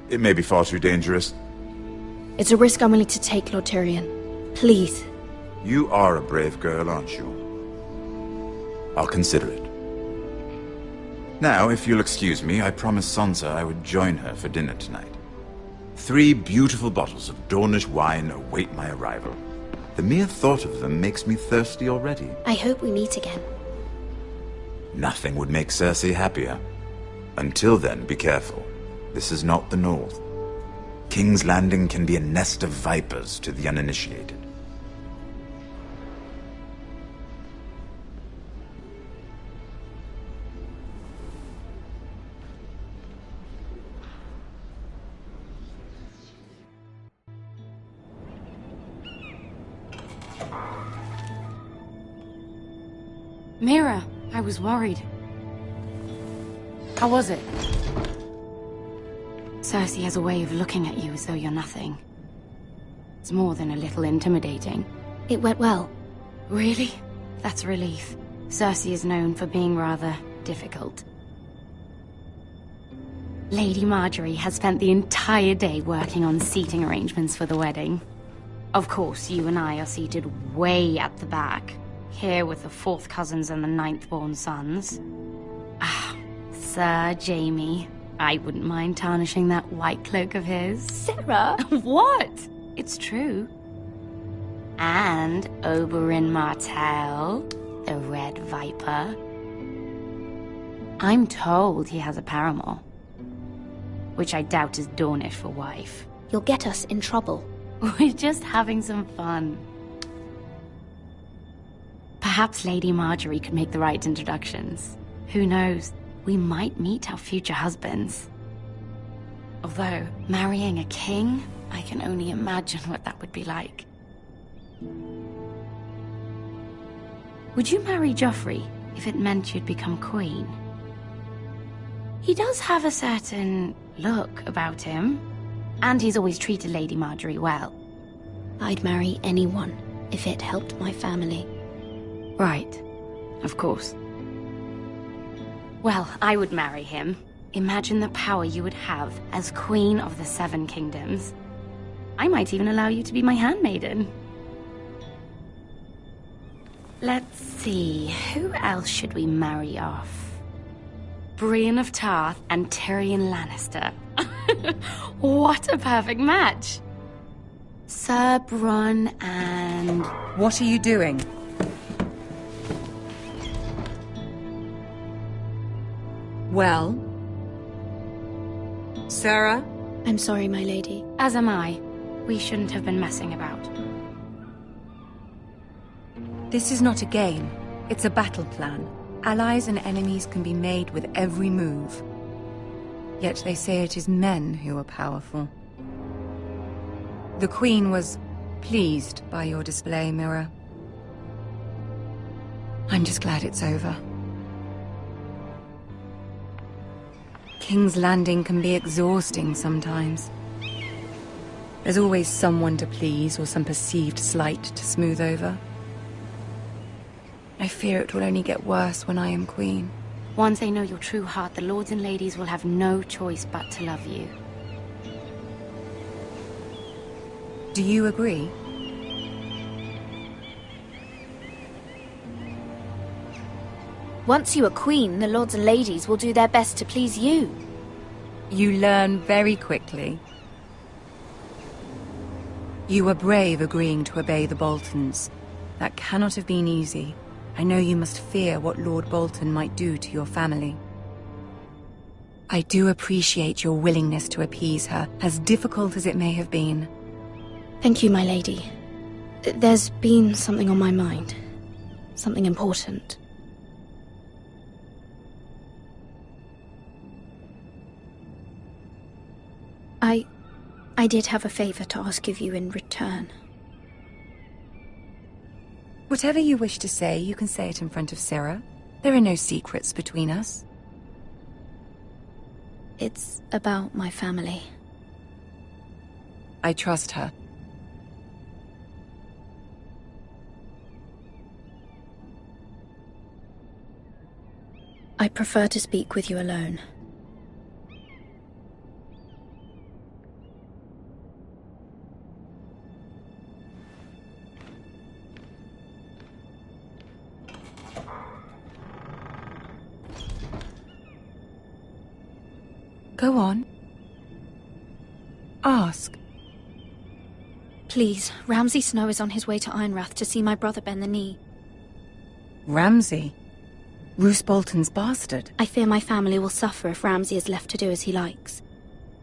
It may be far too dangerous. It's a risk I'm willing to take, Lord Tyrion. Please. You are a brave girl, aren't you? I'll consider it. Now, if you'll excuse me, I promised Sansa I would join her for dinner tonight. 3 beautiful bottles of Dornish wine await my arrival. The mere thought of them makes me thirsty already. I hope we meet again. Nothing would make Cersei happier. Until then, be careful. This is not the North. King's Landing can be a nest of vipers to the uninitiated. Mira, I was worried. How was it? Cersei has a way of looking at you as though you're nothing. It's more than a little intimidating. It went well. Really? That's a relief. Cersei is known for being rather difficult. Lady Margaery has spent the entire day working on seating arrangements for the wedding. Of course, you and I are seated way at the back, here with the 4th cousins and the 9th-born sons. Ah, Sir Jaime. I wouldn't mind tarnishing that white cloak of his. Sarah! What? It's true. And Oberyn Martell, the Red Viper. I'm told he has a paramour, which I doubt is Dornish for wife. You'll get us in trouble. We're just having some fun. Perhaps Lady Margaery could make the right introductions. Who knows? We might meet our future husbands. Although, marrying a king, I can only imagine what that would be like. Would you marry Joffrey if it meant you'd become queen? He does have a certain look about him, and he's always treated Lady Margaery well. I'd marry anyone if it helped my family. Right, of course. Well, I would marry him. Imagine the power you would have as Queen of the 7 Kingdoms. I might even allow you to be my handmaiden. Let's see, who else should we marry off? Brienne of Tarth and Tyrion Lannister. What a perfect match! Sir Bronn and... What are you doing? Well? Sarah? I'm sorry, my lady. As am I. We shouldn't have been messing about. This is not a game. It's a battle plan. Allies and enemies can be made with every move. Yet they say it is men who are powerful. The Queen was pleased by your display, Mira. I'm just glad it's over. King's Landing can be exhausting sometimes. There's always someone to please or some perceived slight to smooth over. I fear it will only get worse when I am queen. Once they know your true heart, the lords and ladies will have no choice but to love you. Do you agree? Once you are queen, the lords and ladies will do their best to please you. You learn very quickly. You were brave agreeing to obey the Boltons. That cannot have been easy. I know you must fear what Lord Bolton might do to your family. I do appreciate your willingness to appease her, as difficult as it may have been. Thank you, my lady. There's been something on my mind. Something important. I did have a favor to ask of you in return. Whatever you wish to say, you can say it in front of Sarah. There are no secrets between us. It's about my family. I trust her. I prefer to speak with you alone. Go on. Ask. Please, Ramsay Snow is on his way to Ironrath to see my brother bend the knee. Ramsay? Roose Bolton's bastard? I fear my family will suffer if Ramsay is left to do as he likes.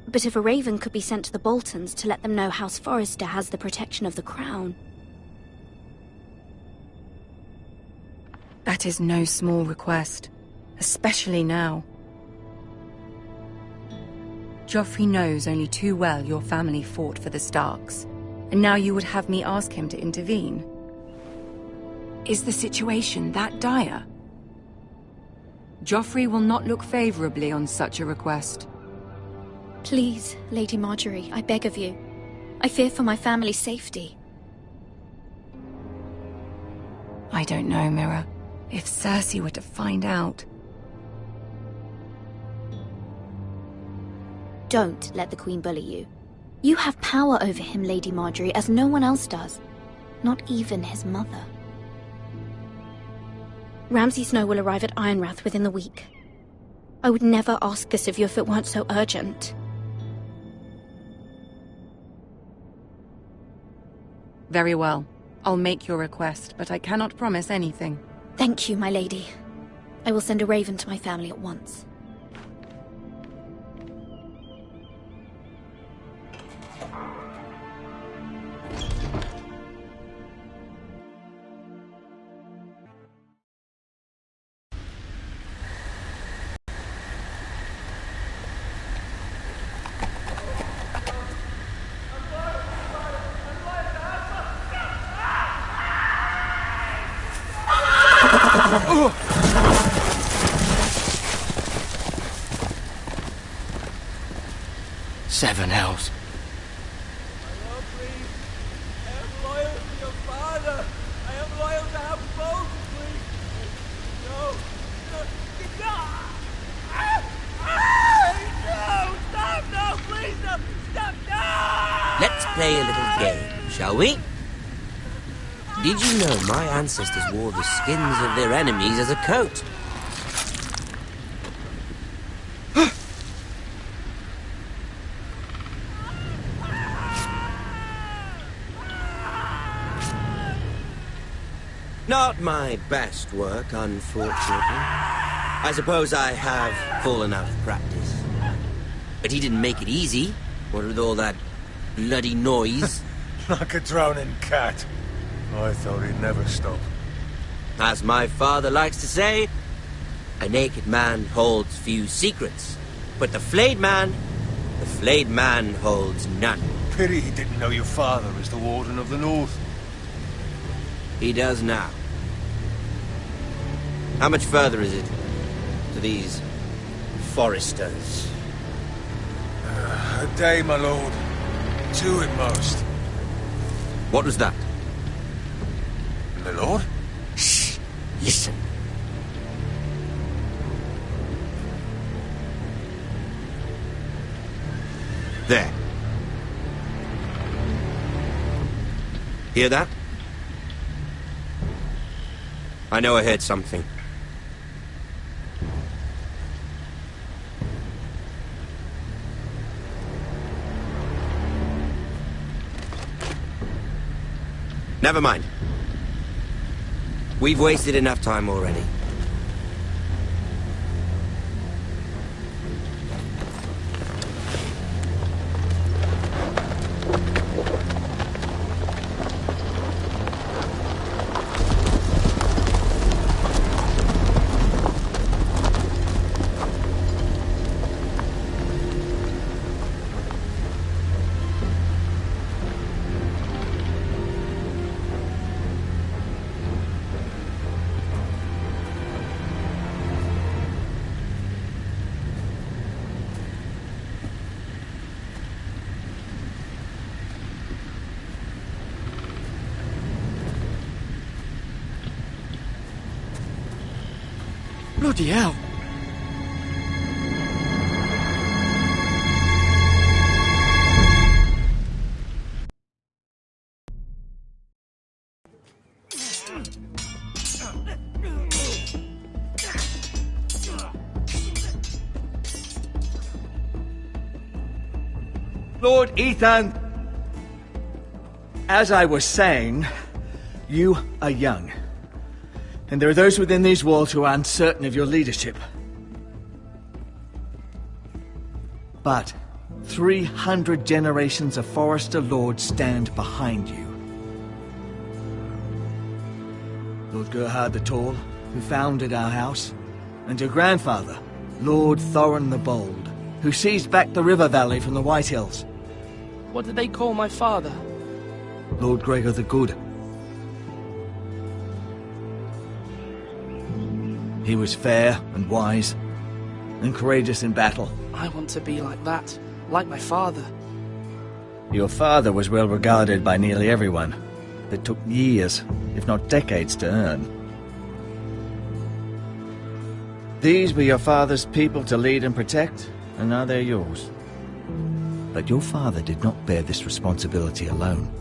But if a raven could be sent to the Boltons to let them know House Forrester has the protection of the crown... That is no small request, especially now. Joffrey knows only too well your family fought for the Starks, and now you would have me ask him to intervene. Is the situation that dire? Joffrey will not look favorably on such a request. Please, Lady Marjorie, I beg of you. I fear for my family's safety. I don't know, Mira. If Cersei were to find out... Don't let the Queen bully you. You have power over him, Lady Marjorie, as no one else does. Not even his mother. Ramsay Snow will arrive at Ironrath within the week. I would never ask this of you if it weren't so urgent. Very well. I'll make your request, but I cannot promise anything. Thank you, my lady. I will send a raven to my family at once. Seven hells. Let's play a little game, shall we? Did you know my ancestors wore the skins of their enemies as a coat? Not my best work, unfortunately. I suppose I have fallen out of practice. But he didn't make it easy, what with all that bloody noise. Like a drowning cat. I thought he'd never stop. As my father likes to say, a naked man holds few secrets, but the flayed man holds none. Pity he didn't know your father is the Warden of the North. He does now. How much further is it to these Foresters? A day, my lord. 2 at most. What was that? My lord? Shh! Listen. There. Hear that? I know I heard something. Never mind. We've wasted enough time already. Bloody hell. Lord Ethan! As I was saying, you are young. And there are those within these walls who are uncertain of your leadership. But 300 generations of Forester Lords stand behind you. Lord Gerhard the Tall, who founded our house, and your grandfather, Lord Thorin the Bold, who seized back the river valley from the White Hills. What did they call my father? Lord Gregor the Good. He was fair and wise, and courageous in battle. I want to be like that, like my father. Your father was well regarded by nearly everyone. It took years, if not decades, to earn. These were your father's people to lead and protect, and now they're yours. But your father did not bear this responsibility alone.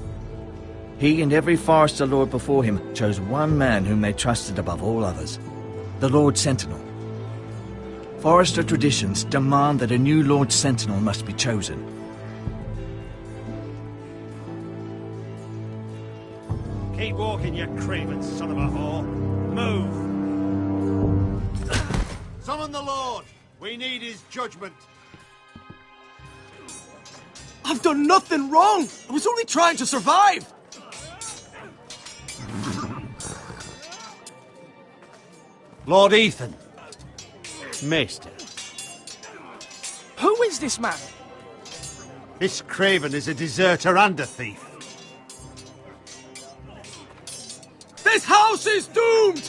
He and every Forester Lord before him chose one man whom they trusted above all others. The Lord Sentinel. Forester traditions demand that a new Lord Sentinel must be chosen. Keep walking, you craven son of a whore. Move! Summon the Lord! We need his judgment. I've done nothing wrong! I was only trying to survive! Lord Ethan. Maester. Who is this man? This craven is a deserter and a thief. This house is doomed!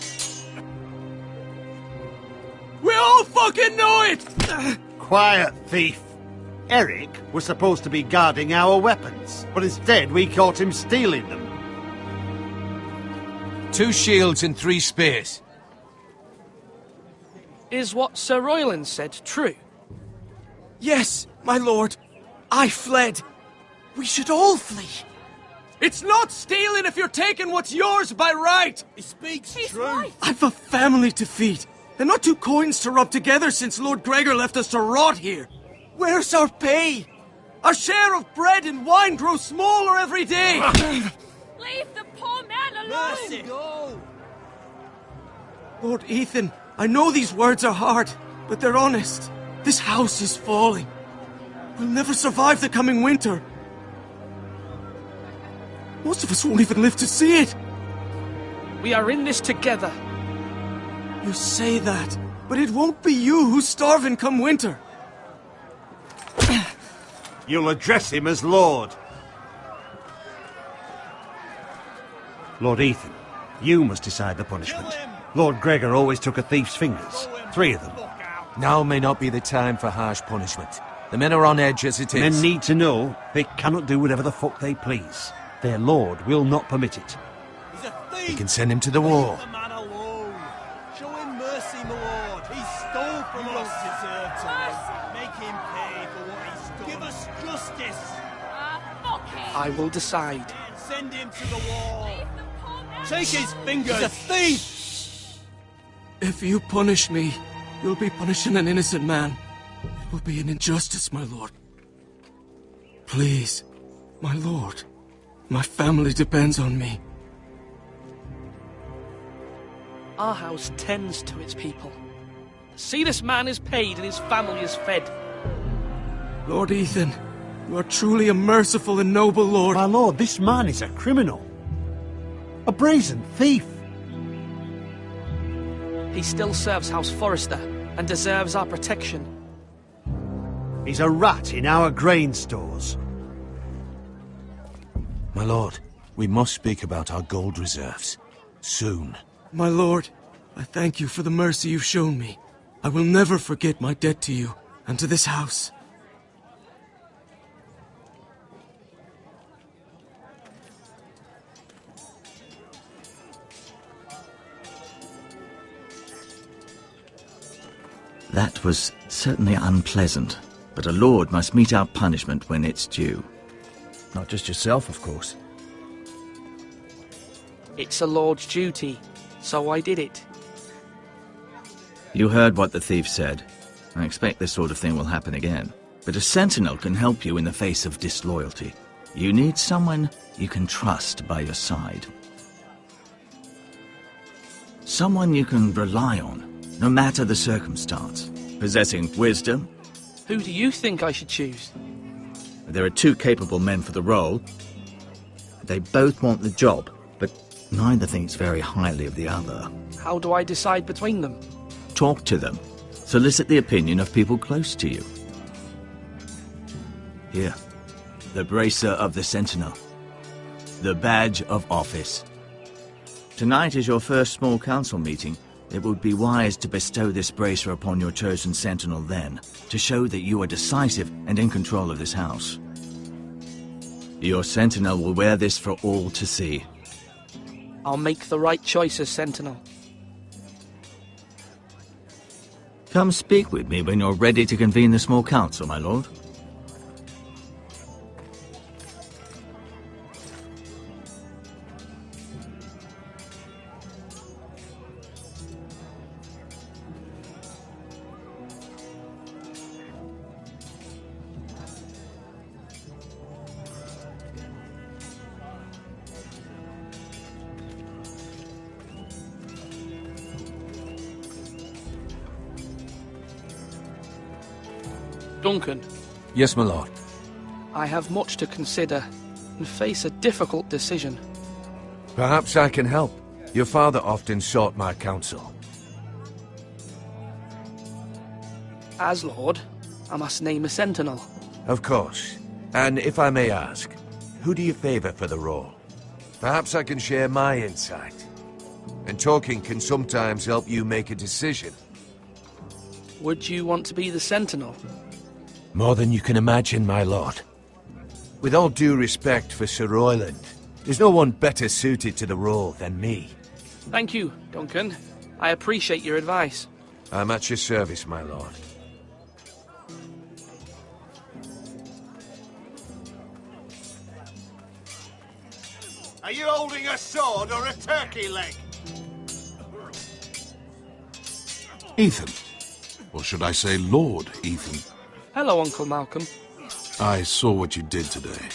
We all fucking know it! Quiet, thief. Eric was supposed to be guarding our weapons, but instead we caught him stealing them. 2 shields and 3 spears. Is what Sir Royland said true? Yes, my lord. I fled. We should all flee. It's not stealing if you're taking what's yours by right. He speaks truth. I've a family to feed, and not 2 coins to rub together since Lord Gregor left us to rot here. Where's our pay? Our share of bread and wine grows smaller every day. Leave the poor man alone! Mercy. Go. Lord Ethan, I know these words are hard, but they're honest. This house is falling. We'll never survive the coming winter. Most of us won't even live to see it. We are in this together. You say that, but it won't be you who's starving come winter. You'll address him as Lord. Lord Ethan, you must decide the punishment. Lord Gregor always took a thief's fingers. 3 of them. Now may not be the time for harsh punishment. The men are on edge as it is. Men need to know they cannot do whatever the fuck they please. Their lord will not permit it. He's a thief! We can send him to the wall. Leave the man alone. Show him mercy, my lord. He stole from us. Deserve to live. Make him pay for what he's done. Give us justice. I will decide. Send him to the wall. Take his fingers. He's a thief! If you punish me, you'll be punishing an innocent man. It will be an injustice, my lord. Please, my lord. My family depends on me. Our house tends to its people. See, this man is paid and his family is fed. Lord Ethan, you are truly a merciful and noble lord. My lord, this man is a criminal. A brazen thief. He still serves House Forrester and deserves our protection. He's a rat in our grain stores. My lord, we must speak about our gold reserves. Soon. My lord, I thank you for the mercy you've shown me. I will never forget my debt to you and to this house. That was certainly unpleasant, but a lord must mete out punishment when it's due. Not just yourself, of course. It's a lord's duty, so I did it. You heard what the thief said. I expect this sort of thing will happen again. But a sentinel can help you in the face of disloyalty. You need someone you can trust by your side. Someone you can rely on, no matter the circumstance. Possessing wisdom. Who do you think I should choose? There are two capable men for the role. They both want the job, but neither thinks very highly of the other. How do I decide between them? Talk to them. Solicit the opinion of people close to you. Here, the bracer of the Sentinel. The badge of office. Tonight is your first small council meeting. It would be wise to bestow this bracer upon your chosen Sentinel then, to show that you are decisive and in control of this house. Your Sentinel will wear this for all to see. I'll make the right choice as Sentinel. Come speak with me when you're ready to convene the small council, my lord. Duncan. Yes, my lord. I have much to consider and face a difficult decision. Perhaps I can help. Your father often sought my counsel. As Lord, I must name a Sentinel. Of course. And if I may ask, who do you favor for the role? Perhaps I can share my insight. And talking can sometimes help you make a decision. Would you want to be the Sentinel? More than you can imagine, my lord. With all due respect for Sir Royland, there's no one better suited to the role than me. Thank you, Duncan. I appreciate your advice. I'm at your service, my lord. Are you holding a sword or a turkey leg? Ethan. Or should I say Lord Ethan? Hello, Uncle Malcolm. I saw what you did today.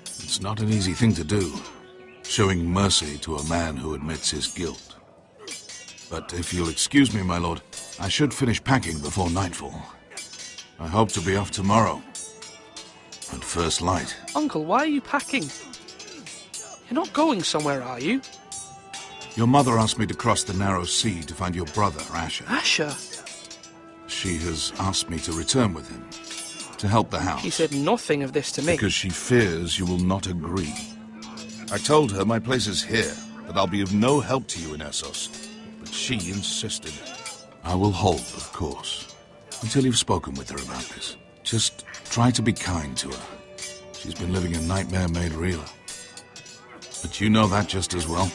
It's not an easy thing to do, showing mercy to a man who admits his guilt. But if you'll excuse me, my lord, I should finish packing before nightfall. I hope to be off tomorrow. At first light. Uncle, why are you packing? You're not going somewhere, are you? Your mother asked me to cross the narrow sea to find your brother, Asher. Asher? She has asked me to return with him, to help the house. She said nothing of this to me. Because she fears you will not agree. I told her my place is here, that I'll be of no help to you in Essos. But she insisted. I will hold, of course. Until you've spoken with her about this, just try to be kind to her. She's been living a nightmare made real. But you know that just as well.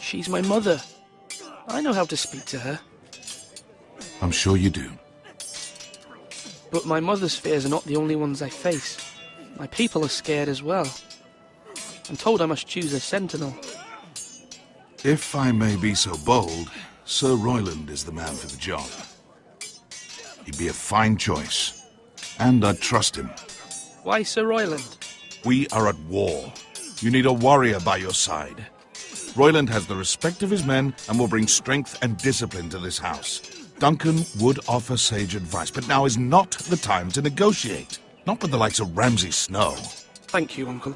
She's my mother. I know how to speak to her. I'm sure you do. But my mother's fears are not the only ones I face. My people are scared as well. I'm told I must choose a sentinel. If I may be so bold, Sir Royland is the man for the job. He'd be a fine choice. And I'd trust him. Why Sir Royland? We are at war. You need a warrior by your side. Royland has the respect of his men and will bring strength and discipline to this house. Duncan would offer sage advice, but now is not the time to negotiate. Not with the likes of Ramsay Snow. Thank you, Uncle.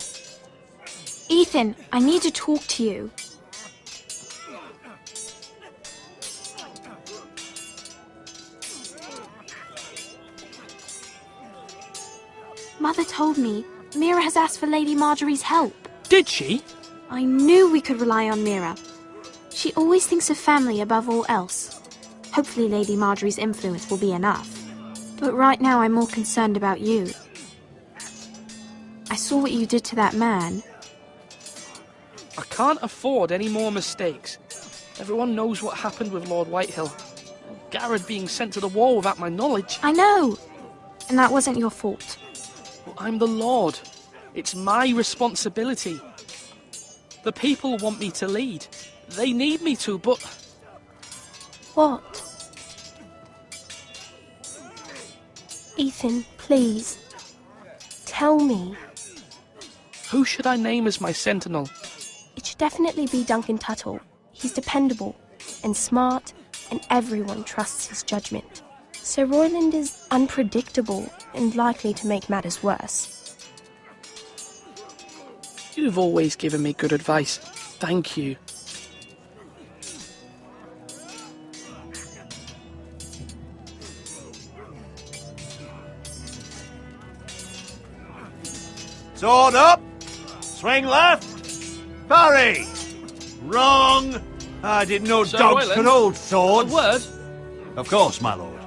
Ethan, I need to talk to you. Mother told me Mira has asked for Lady Marjorie's help. Did she? I knew we could rely on Mira. She always thinks of family above all else. Hopefully Lady Marjorie's influence will be enough. But right now I'm more concerned about you. I saw what you did to that man. I can't afford any more mistakes. Everyone knows what happened with Lord Whitehill. Garrett being sent to the war without my knowledge. I know. And that wasn't your fault. Well, I'm the Lord. It's my responsibility. The people want me to lead. They need me to, but... What? Ethan, please. Tell me. Who should I name as my sentinel? It should definitely be Duncan Tuttle. He's dependable and smart, and everyone trusts his judgment. Sir Royland is unpredictable and likely to make matters worse. You've always given me good advice. Thank you. Sword up! Swing left! Parry! Wrong! I didn't know Sir dogs Royland, could hold swords. A word? Of course, my lord.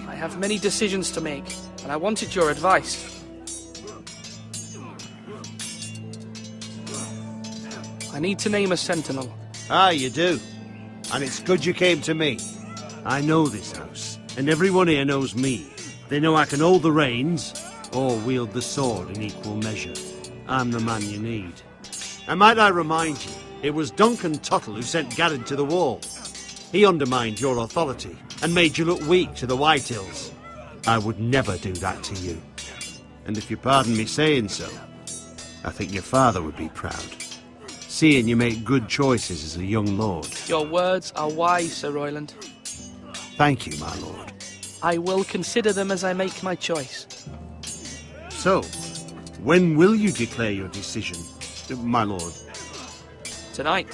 I have many decisions to make, and I wanted your advice. I need to name a sentinel. Ah, you do. And it's good you came to me. I know this house, and everyone here knows me. They know I can hold the reins, or wield the sword in equal measure. I'm the man you need. And might I remind you, it was Duncan Tuttle who sent Garrett to the wall. He undermined your authority, and made you look weak to the Whitehills. I would never do that to you. And if you pardon me saying so, I think your father would be proud. Seeing you make good choices as a young lord. Your words are wise, Sir Royland. Thank you, my lord. I will consider them as I make my choice. So, when will you declare your decision, my lord? Tonight,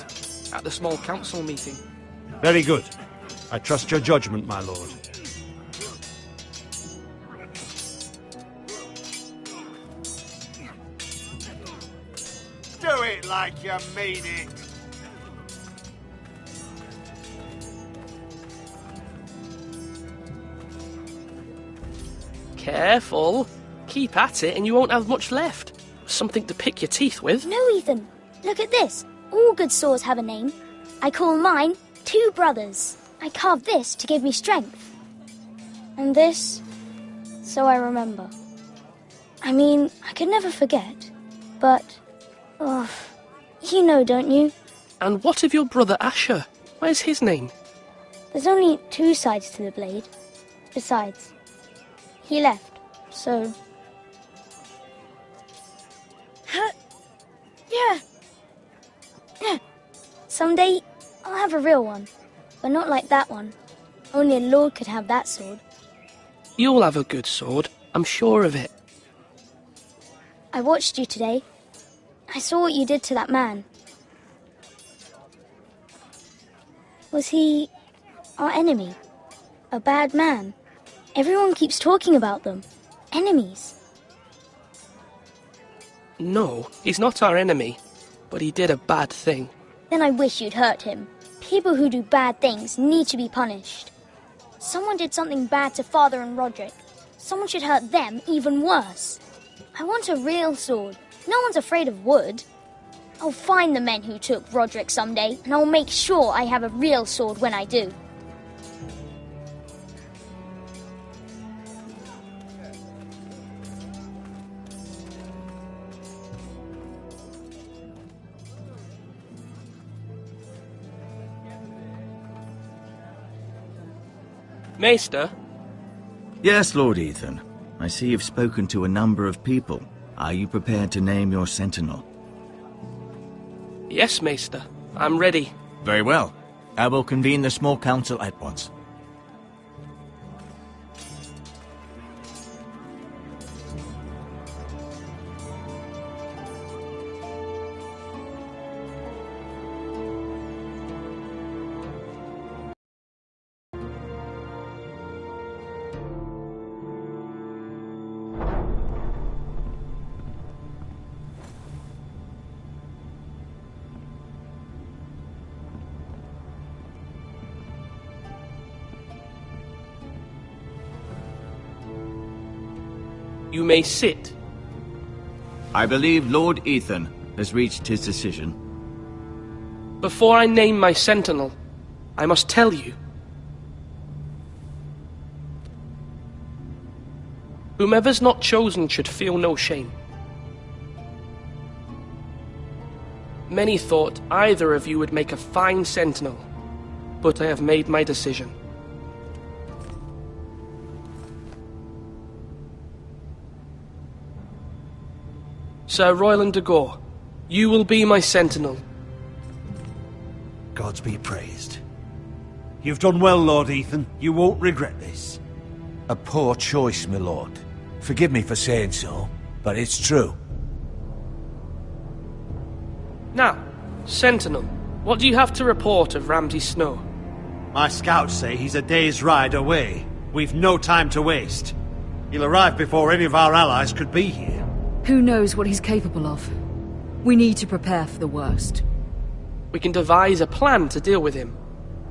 at the small council meeting. Very good. I trust your judgment, my lord. Do it like you mean it. Careful. Keep at it and you won't have much left. Something to pick your teeth with. No, Ethan. Look at this. All good swords have a name. I call mine Two Brothers. I carved this to give me strength. And this, so I remember. I mean, I could never forget. But, you know, don't you? And what of your brother Asher? Where's his name? There's only two sides to the blade. Besides, he left, so... Yeah. Someday, I'll have a real one. But not like that one. Only a lord could have that sword. You'll have a good sword. I'm sure of it. I watched you today. I saw what you did to that man. Was he our enemy? A bad man? Everyone keeps talking about them. Enemies. No, he's not our enemy. But he did a bad thing. Then I wish you'd hurt him. People who do bad things need to be punished. Someone did something bad to Father and Roderick. Someone should hurt them even worse. I want a real sword. No one's afraid of wood. I'll find the men who took Roderick someday, and I'll make sure I have a real sword when I do. Maester? Yes, Lord Ethan. I see you've spoken to a number of people. Are you prepared to name your sentinel? Yes, Maester. I'm ready. Very well. I will convene the small council at once. You may sit. I believe Lord Ethan has reached his decision. Before I name my sentinel, I must tell you. Whomever's not chosen should feel no shame. Many thought either of you would make a fine sentinel, but I have made my decision. Sir Royland de Gore, you will be my sentinel. Gods be praised. You've done well, Lord Ethan. You won't regret this. A poor choice, my lord. Forgive me for saying so, but it's true. Now, sentinel, what do you have to report of Ramsay Snow? My scouts say he's a day's ride away. We've no time to waste. He'll arrive before any of our allies could be here. Who knows what he's capable of? We need to prepare for the worst. We can devise a plan to deal with him.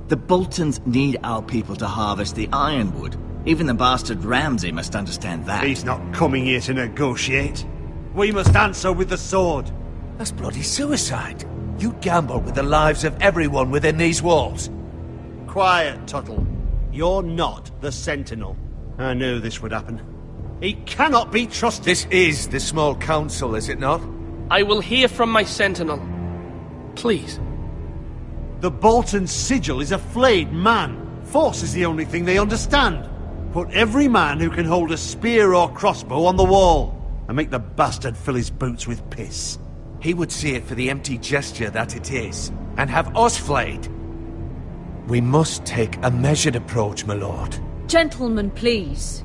The Boltons need our people to harvest the ironwood. Even the bastard Ramsay must understand that. He's not coming here to negotiate. We must answer with the sword. That's bloody suicide. You gamble with the lives of everyone within these walls. Quiet, Tuttle. You're not the Sentinel. I knew this would happen. He cannot be trusted. This is the small council, is it not? I will hear from my sentinel. Please. The Bolton sigil is a flayed man. Force is the only thing they understand. Put every man who can hold a spear or crossbow on the wall, and make the bastard fill his boots with piss. He would see it for the empty gesture that it is, and have us flayed. We must take a measured approach, my lord. Gentlemen, please.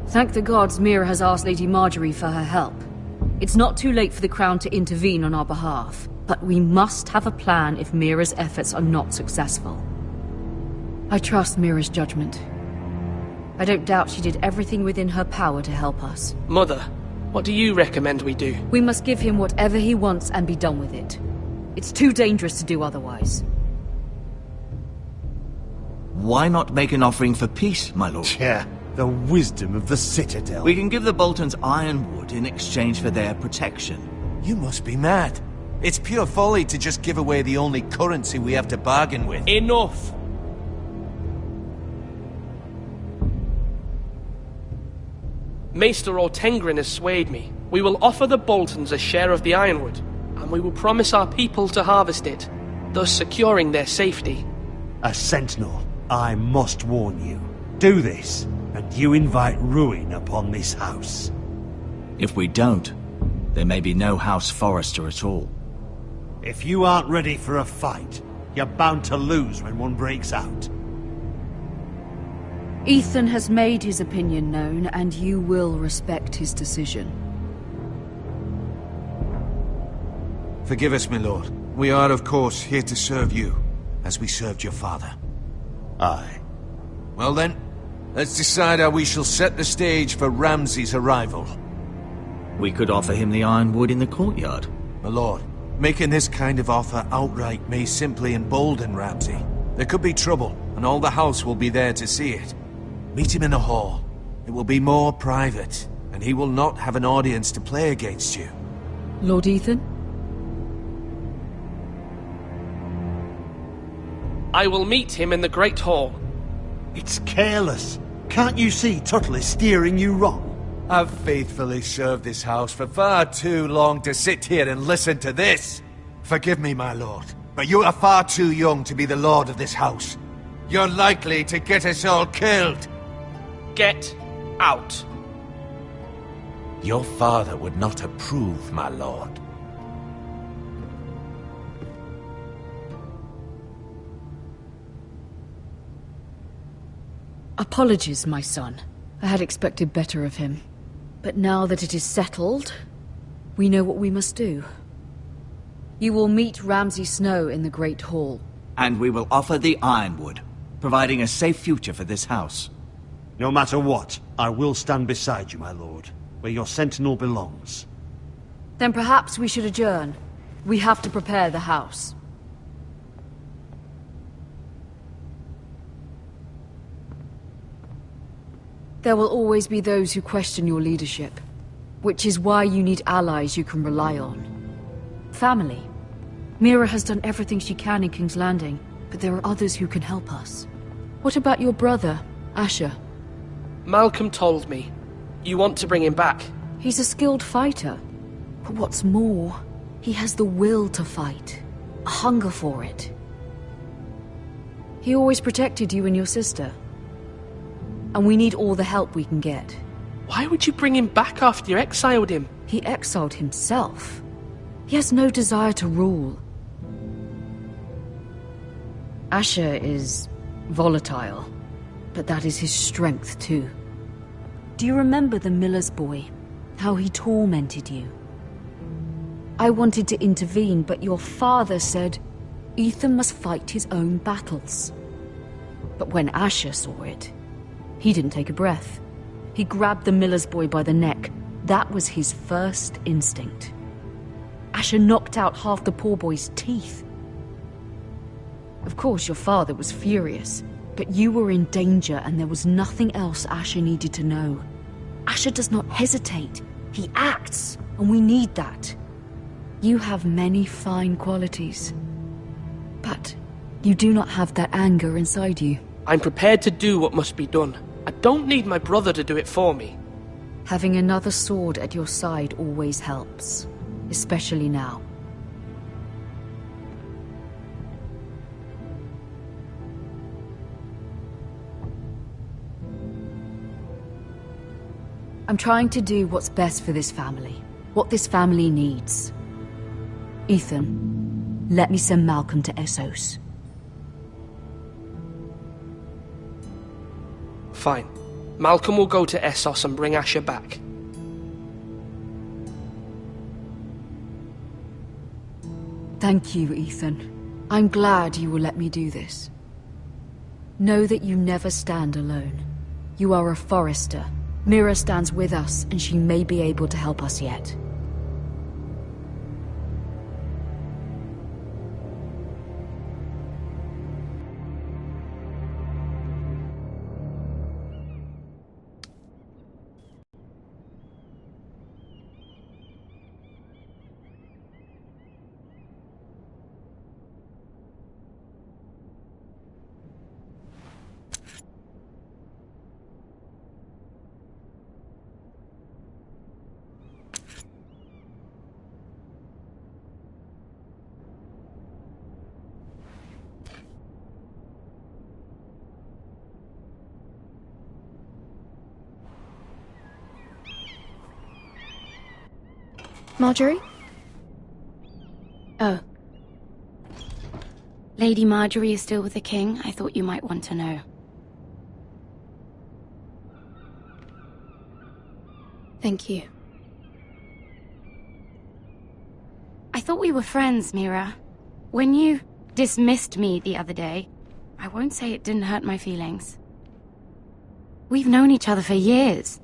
Thank the gods Mira has asked Lady Marjorie for her help. It's not too late for the Crown to intervene on our behalf, but we must have a plan if Mira's efforts are not successful. I trust Mira's judgment. I don't doubt she did everything within her power to help us. Mother, what do you recommend we do? We must give him whatever he wants and be done with it. It's too dangerous to do otherwise. Why not make an offering for peace, my lord? Yeah, the wisdom of the Citadel. We can give the Boltons ironwood in exchange for their protection. You must be mad. It's pure folly to just give away the only currency we have to bargain with. Enough! Maester Ortengrin has swayed me. We will offer the Boltons a share of the ironwood, and we will promise our people to harvest it, thus securing their safety. A sentinel, I must warn you. Do this, and you invite ruin upon this house. If we don't, there may be no House Forrester at all. If you aren't ready for a fight, you're bound to lose when one breaks out. Ethan has made his opinion known, and you will respect his decision. Forgive us, my lord. We are, of course, here to serve you, as we served your father. Aye. Well then, let's decide how we shall set the stage for Ramsay's arrival. We could offer him the ironwood in the courtyard. My lord, Making this kind of offer outright may simply embolden Ramsay. There could be trouble, and all the house will be there to see it. Meet him in a hall. It will be more private, and he will not have an audience to play against you. Lord Ethan? I will meet him in the Great Hall. It's careless. Can't you see Tuttle is steering you wrong? I've faithfully served this house for far too long to sit here and listen to this. Forgive me, my lord, but you are far too young to be the lord of this house. You're likely to get us all killed. Get out. Your father would not approve, my lord. Apologies, my son. I had expected better of him. But now that it is settled, we know what we must do. You will meet Ramsay Snow in the Great Hall. And we will offer the Ironwood, providing a safe future for this house. No matter what, I will stand beside you, my lord, where your sentinel belongs. Then perhaps we should adjourn. We have to prepare the house. There will always be those who question your leadership, which is why you need allies you can rely on. Family. Mira has done everything she can in King's Landing, but there are others who can help us. What about your brother, Asher? Malcolm told me. You want to bring him back? He's a skilled fighter. But what's more, he has the will to fight. A hunger for it. He always protected you and your sister. And we need all the help we can get. Why would you bring him back after you exiled him? He exiled himself. He has no desire to rule. Asher is volatile, but that is his strength too. Do you remember the miller's boy? How he tormented you? I wanted to intervene, but your father said Ethan must fight his own battles. But when Asher saw it, he didn't take a breath. He grabbed the miller's boy by the neck. That was his first instinct. Asher knocked out half the poor boy's teeth. Of course, your father was furious, but you were in danger and there was nothing else Asher needed to know. Asher does not hesitate. He acts, and we need that. You have many fine qualities, but you do not have that anger inside you. I'm prepared to do what must be done. I don't need my brother to do it for me. Having another sword at your side always helps, especially now. I'm trying to do what's best for this family, what this family needs. Ethan, let me send Malcolm to Essos. Fine. Malcolm will go to Essos and bring Asher back. Thank you, Ethan. I'm glad you will let me do this. Know that you never stand alone. You are a Forester. Mira stands with us, and she may be able to help us yet. Marjorie? Oh. Lady Marjorie is still with the king. I thought you might want to know. Thank you. I thought we were friends, Mira. When you dismissed me the other day, I won't say it didn't hurt my feelings. We've known each other for years,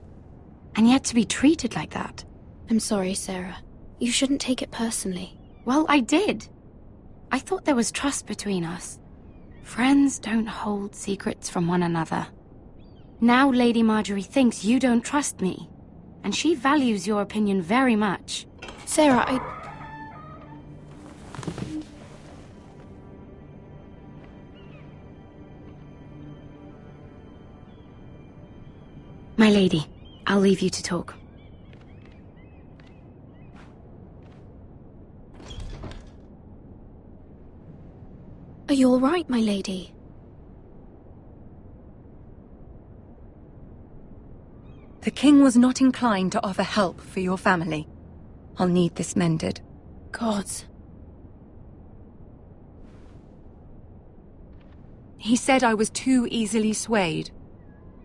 and yet to be treated like that. I'm sorry, Sarah. You shouldn't take it personally. Well, I did. I thought there was trust between us. Friends don't hold secrets from one another. Now Lady Marjorie thinks you don't trust me, and she values your opinion very much. Sarah, My lady, I'll leave you to talk. Are you all right, my lady? The king was not inclined to offer help for your family. I'll need this mended. Gods. He said I was too easily swayed.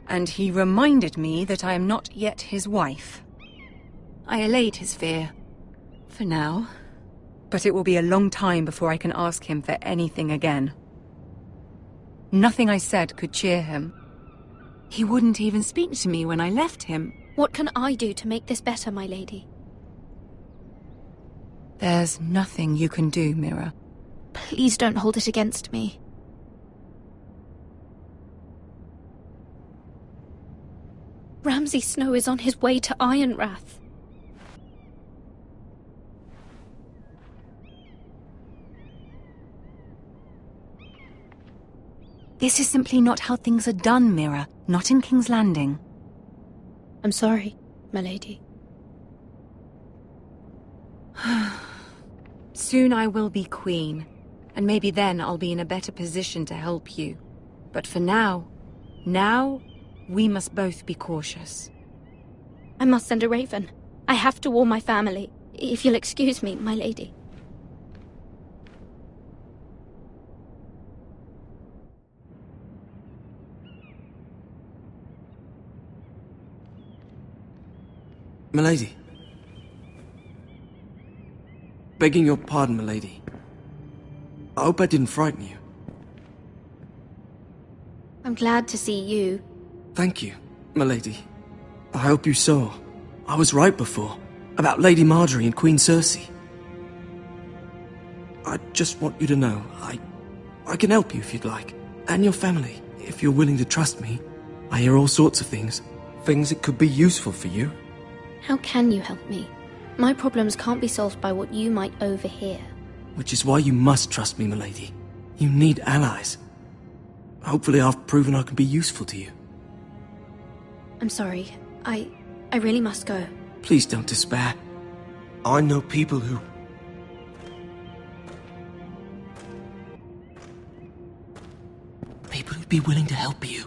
And he reminded me that I am not yet his wife. I allayed his fear. For now. But it will be a long time before I can ask him for anything again. Nothing I said could cheer him. He wouldn't even speak to me when I left him. What can I do to make this better, my lady? There's nothing you can do, Mira. Please don't hold it against me. Ramsay Snow is on his way to Ironrath. This is simply not how things are done, Mira. Not in King's Landing. I'm sorry, my lady. Soon I will be queen, and maybe then I'll be in a better position to help you. But for now, we must both be cautious. I must send a raven. I have to warn my family. If you'll excuse me, my lady. Milady. Begging your pardon, milady. I hope I didn't frighten you. I'm glad to see you. Thank you, milady. I hope you saw. I was right before. About Lady Marjorie and Queen Cersei. I just want you to know, I can help you if you'd like. And your family, if you're willing to trust me. I hear all sorts of things. Things that could be useful for you. How can you help me? My problems can't be solved by what you might overhear. Which is why you must trust me, milady. You need allies. Hopefully I've proven I can be useful to you. I'm sorry. I really must go. Please don't despair. I know people who... People who'd be willing to help you.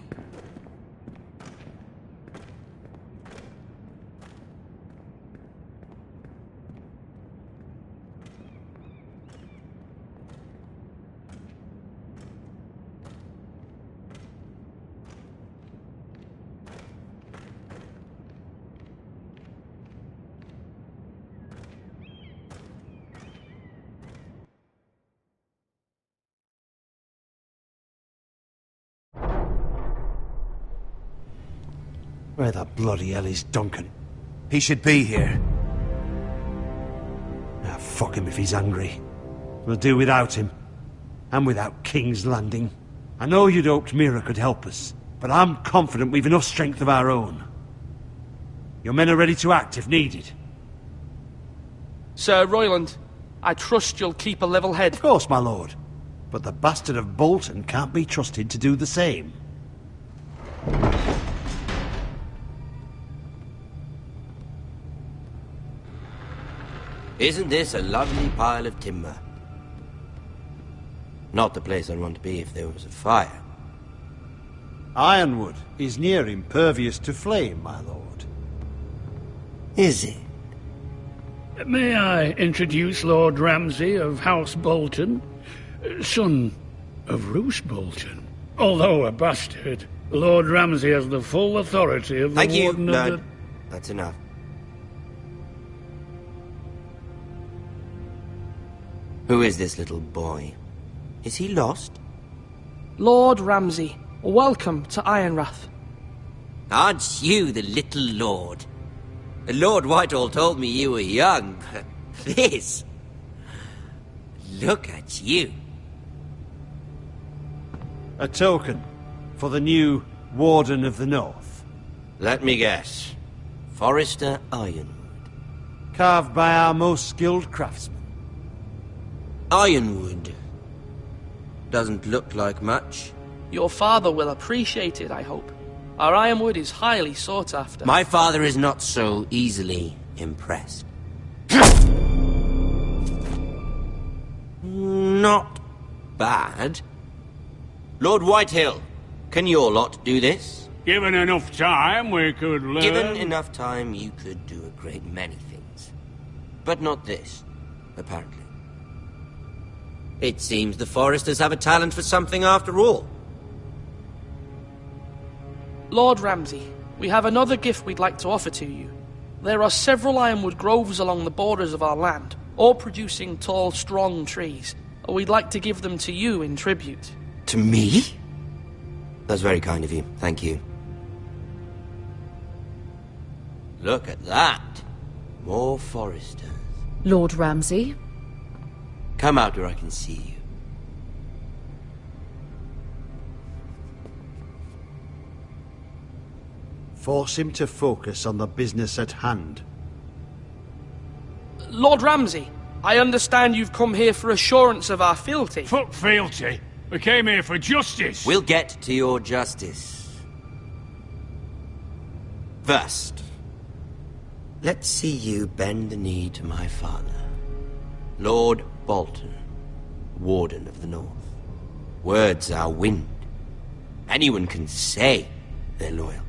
Where the bloody hell is Duncan? He should be here. Ah, fuck him if he's angry. We'll do without him. And without King's Landing. I know you'd hoped Mira could help us, but I'm confident we've enough strength of our own. Your men are ready to act if needed. Sir Royland, I trust you'll keep a level head. Of course, my lord. But the bastard of Bolton can't be trusted to do the same. Isn't this a lovely pile of timber? Not the place I'd want to be if there was a fire. Ironwood is near impervious to flame, my lord. Is it? May I introduce Lord Ramsay of House Bolton, son of Roose Bolton. Although a bastard, Lord Ramsay has the full authority of the Thank you, Warden of Lord. the... That's enough. Who is this little boy? Is he lost? Lord Ramsay, welcome to Ironrath. Aren't you the little lord? Lord Whitehall told me you were young, but this... Look at you. A token for the new Warden of the North. Let me guess. Forrester Ironwood. Carved by our most skilled craftsmen. Ironwood. Doesn't look like much. Your father will appreciate it, I hope. Our ironwood is highly sought after. My father is not so easily impressed. Not bad. Lord Whitehill, can your lot do this? Given enough time, we could learn... Given enough time, you could do a great many things. But not this, apparently. It seems the Foresters have a talent for something after all. Lord Ramsay, we have another gift we'd like to offer to you. There are several ironwood groves along the borders of our land, all producing tall, strong trees. We'd like to give them to you in tribute. To me? That's very kind of you. Thank you. Look at that. More Foresters. Lord Ramsay? Come out where I can see you. Force him to focus on the business at hand. Lord Ramsay, I understand you've come here for assurance of our fealty. Fuck fealty. We came here for justice. We'll get to your justice. First, let's see you bend the knee to my father, Lord Bolton, Warden of the North. Words are wind. Anyone can say they're loyal.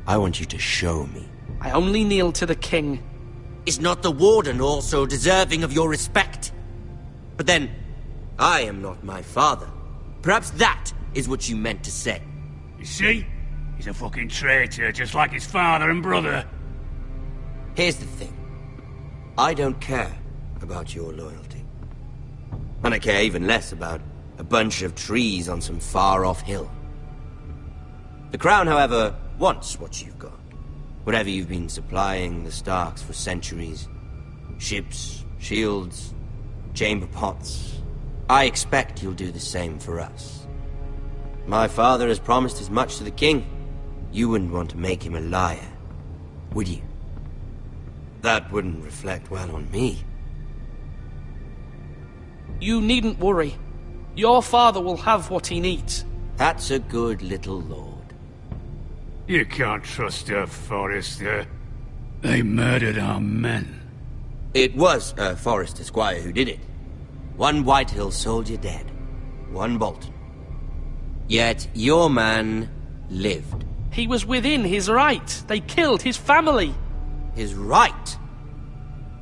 I want you to show me. I only kneel to the king. Is not the Warden also deserving of your respect? But then, I am not my father. Perhaps that is what you meant to say. You see? He's a fucking traitor, just like his father and brother. Here's the thing. I don't care about your loyalty. And I care even less about a bunch of trees on some far-off hill. The Crown, however, wants what you've got. Whatever you've been supplying the Starks for centuries. Ships, shields, chamber pots. I expect you'll do the same for us. My father has promised as much to the king. You wouldn't want to make him a liar, would you? That wouldn't reflect well on me. You needn't worry. Your father will have what he needs. That's a good little lord. You can't trust a Forester. They murdered our men. It was a Forester squire who did it. One Whitehill soldier dead. One Bolton. Yet your man lived. He was within his right. They killed his family. His right?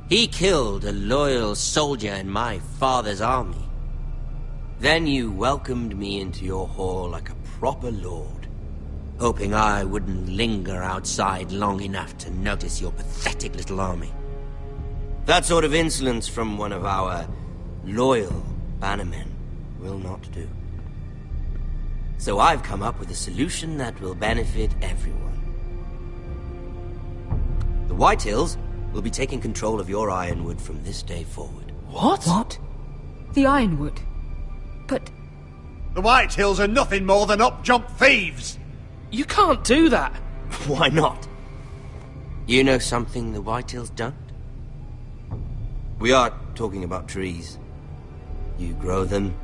He killed a loyal soldier in my father's army. Then you welcomed me into your hall like a proper lord, hoping I wouldn't linger outside long enough to notice your pathetic little army. That sort of insolence from one of our loyal bannermen will not do. So I've come up with a solution that will benefit everyone. The Whitehills will be taking control of your ironwood from this day forward. What? What? The ironwood? But... The Whitehills are nothing more than up-jump thieves! You can't do that! Why not? You know something the Whitehills don't? We are talking about trees. You grow them,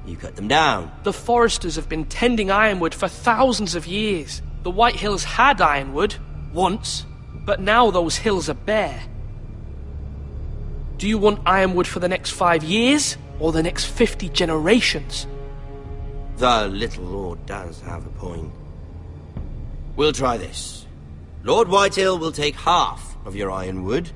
you cut them down. The Foresters have been tending ironwood for thousands of years. The Whitehills had ironwood, once, but now those hills are bare. Do you want ironwood for the next 5 years, or the next 50 generations? The little lord does have a point. We'll try this. Lord Whitehill will take half of your ironwood,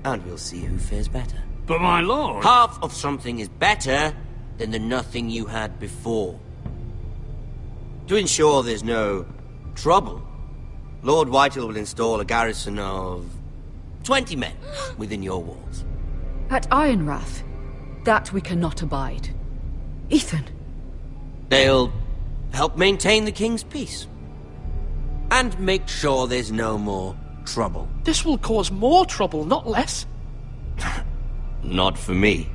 and we'll see who fares better. But my lord... Half of something is better than the nothing you had before. To ensure there's no trouble, Lord Whitehill will install a garrison of 20 men within your walls. At Ironrath? That we cannot abide. Ethan! They'll help maintain the king's peace. And make sure there's no more trouble. This will cause more trouble, not less. Not for me.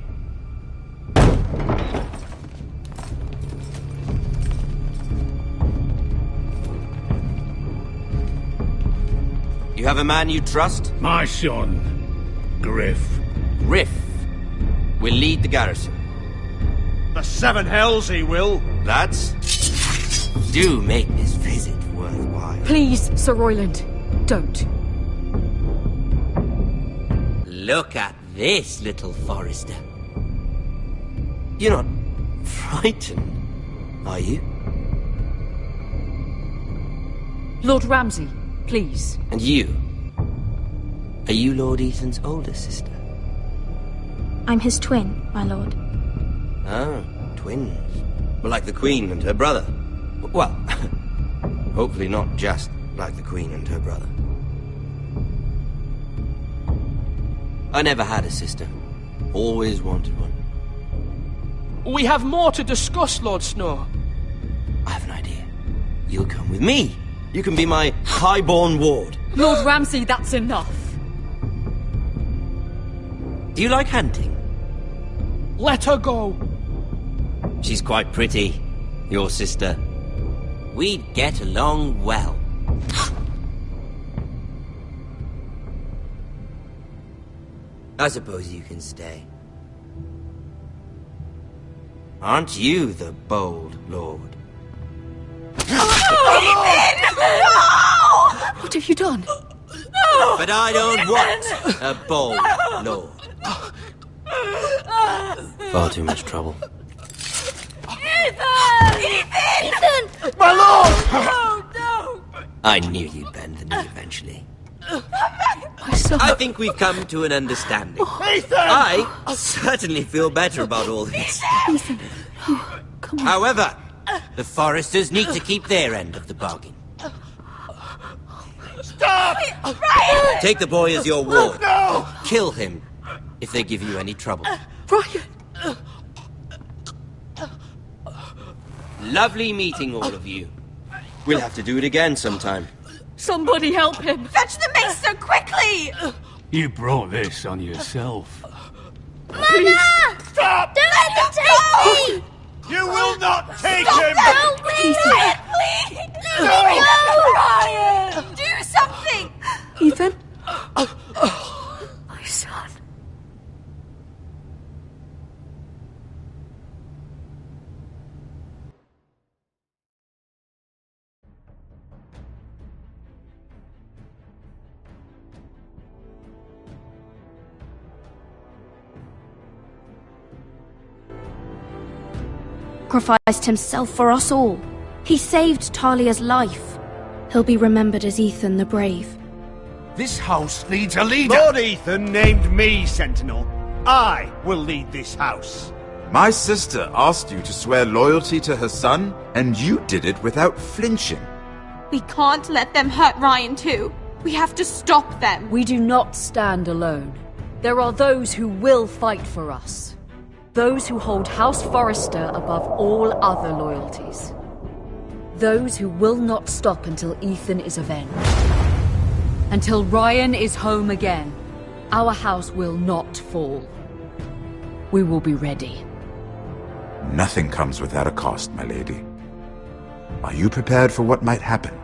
You have a man you trust? My son, Griff. Griff will lead the garrison. The seven hells he will. Lads, do make this visit worthwhile. Please, Sir Royland, don't. Look at this, little Forester. You're not frightened, are you? Lord Ramsay, please. And you? Are you Lord Ethan's older sister? I'm his twin, my lord. Ah, twins. Well, like the Queen and her brother. Well, hopefully not just like the Queen and her brother. I never had a sister. Always wanted one. We have more to discuss, Lord Snow. I have an idea. You'll come with me. You can be my highborn ward. Lord Ramsay, that's enough. Do you like hunting? Let her go. She's quite pretty, your sister. We'd get along well. I suppose you can stay. Aren't you the bold lord? What have you done? But I don't want a bold lord. Far too much trouble. Ethan! Ethan! My lord! No, no! I knew you'd bend the knee eventually. My son. I think we've come to an understanding. Ethan! I certainly feel better about all this. Ethan. Oh, come on. However, the Foresters need to keep their end of the bargain. Stop! Ryan! Take the boy as your ward. No! Kill him if they give you any trouble. Ryan! Lovely meeting all of you. We'll have to do it again sometime. Somebody help him! Fetch the mace so quickly! You brought this on yourself. Mama! Stop! Don't let them take me! You will not take Stop! him! Help me! Ryan, please! No! Ryan! Do something! Ethan? My son. Sacrificed himself for us all. He saved Talia's life. He'll be remembered as Ethan the Brave. This house needs a leader. Lord Ethan named me Sentinel. I will lead this house. My sister asked you to swear loyalty to her son, and you did it without flinching. We can't let them hurt Ryan too. We have to stop them. We do not stand alone. There are those who will fight for us. Those who hold House Forrester above all other loyalties. Those who will not stop until Ethan is avenged. Until Ryan is home again, our house will not fall. We will be ready. Nothing comes without a cost, my lady. Are you prepared for what might happen?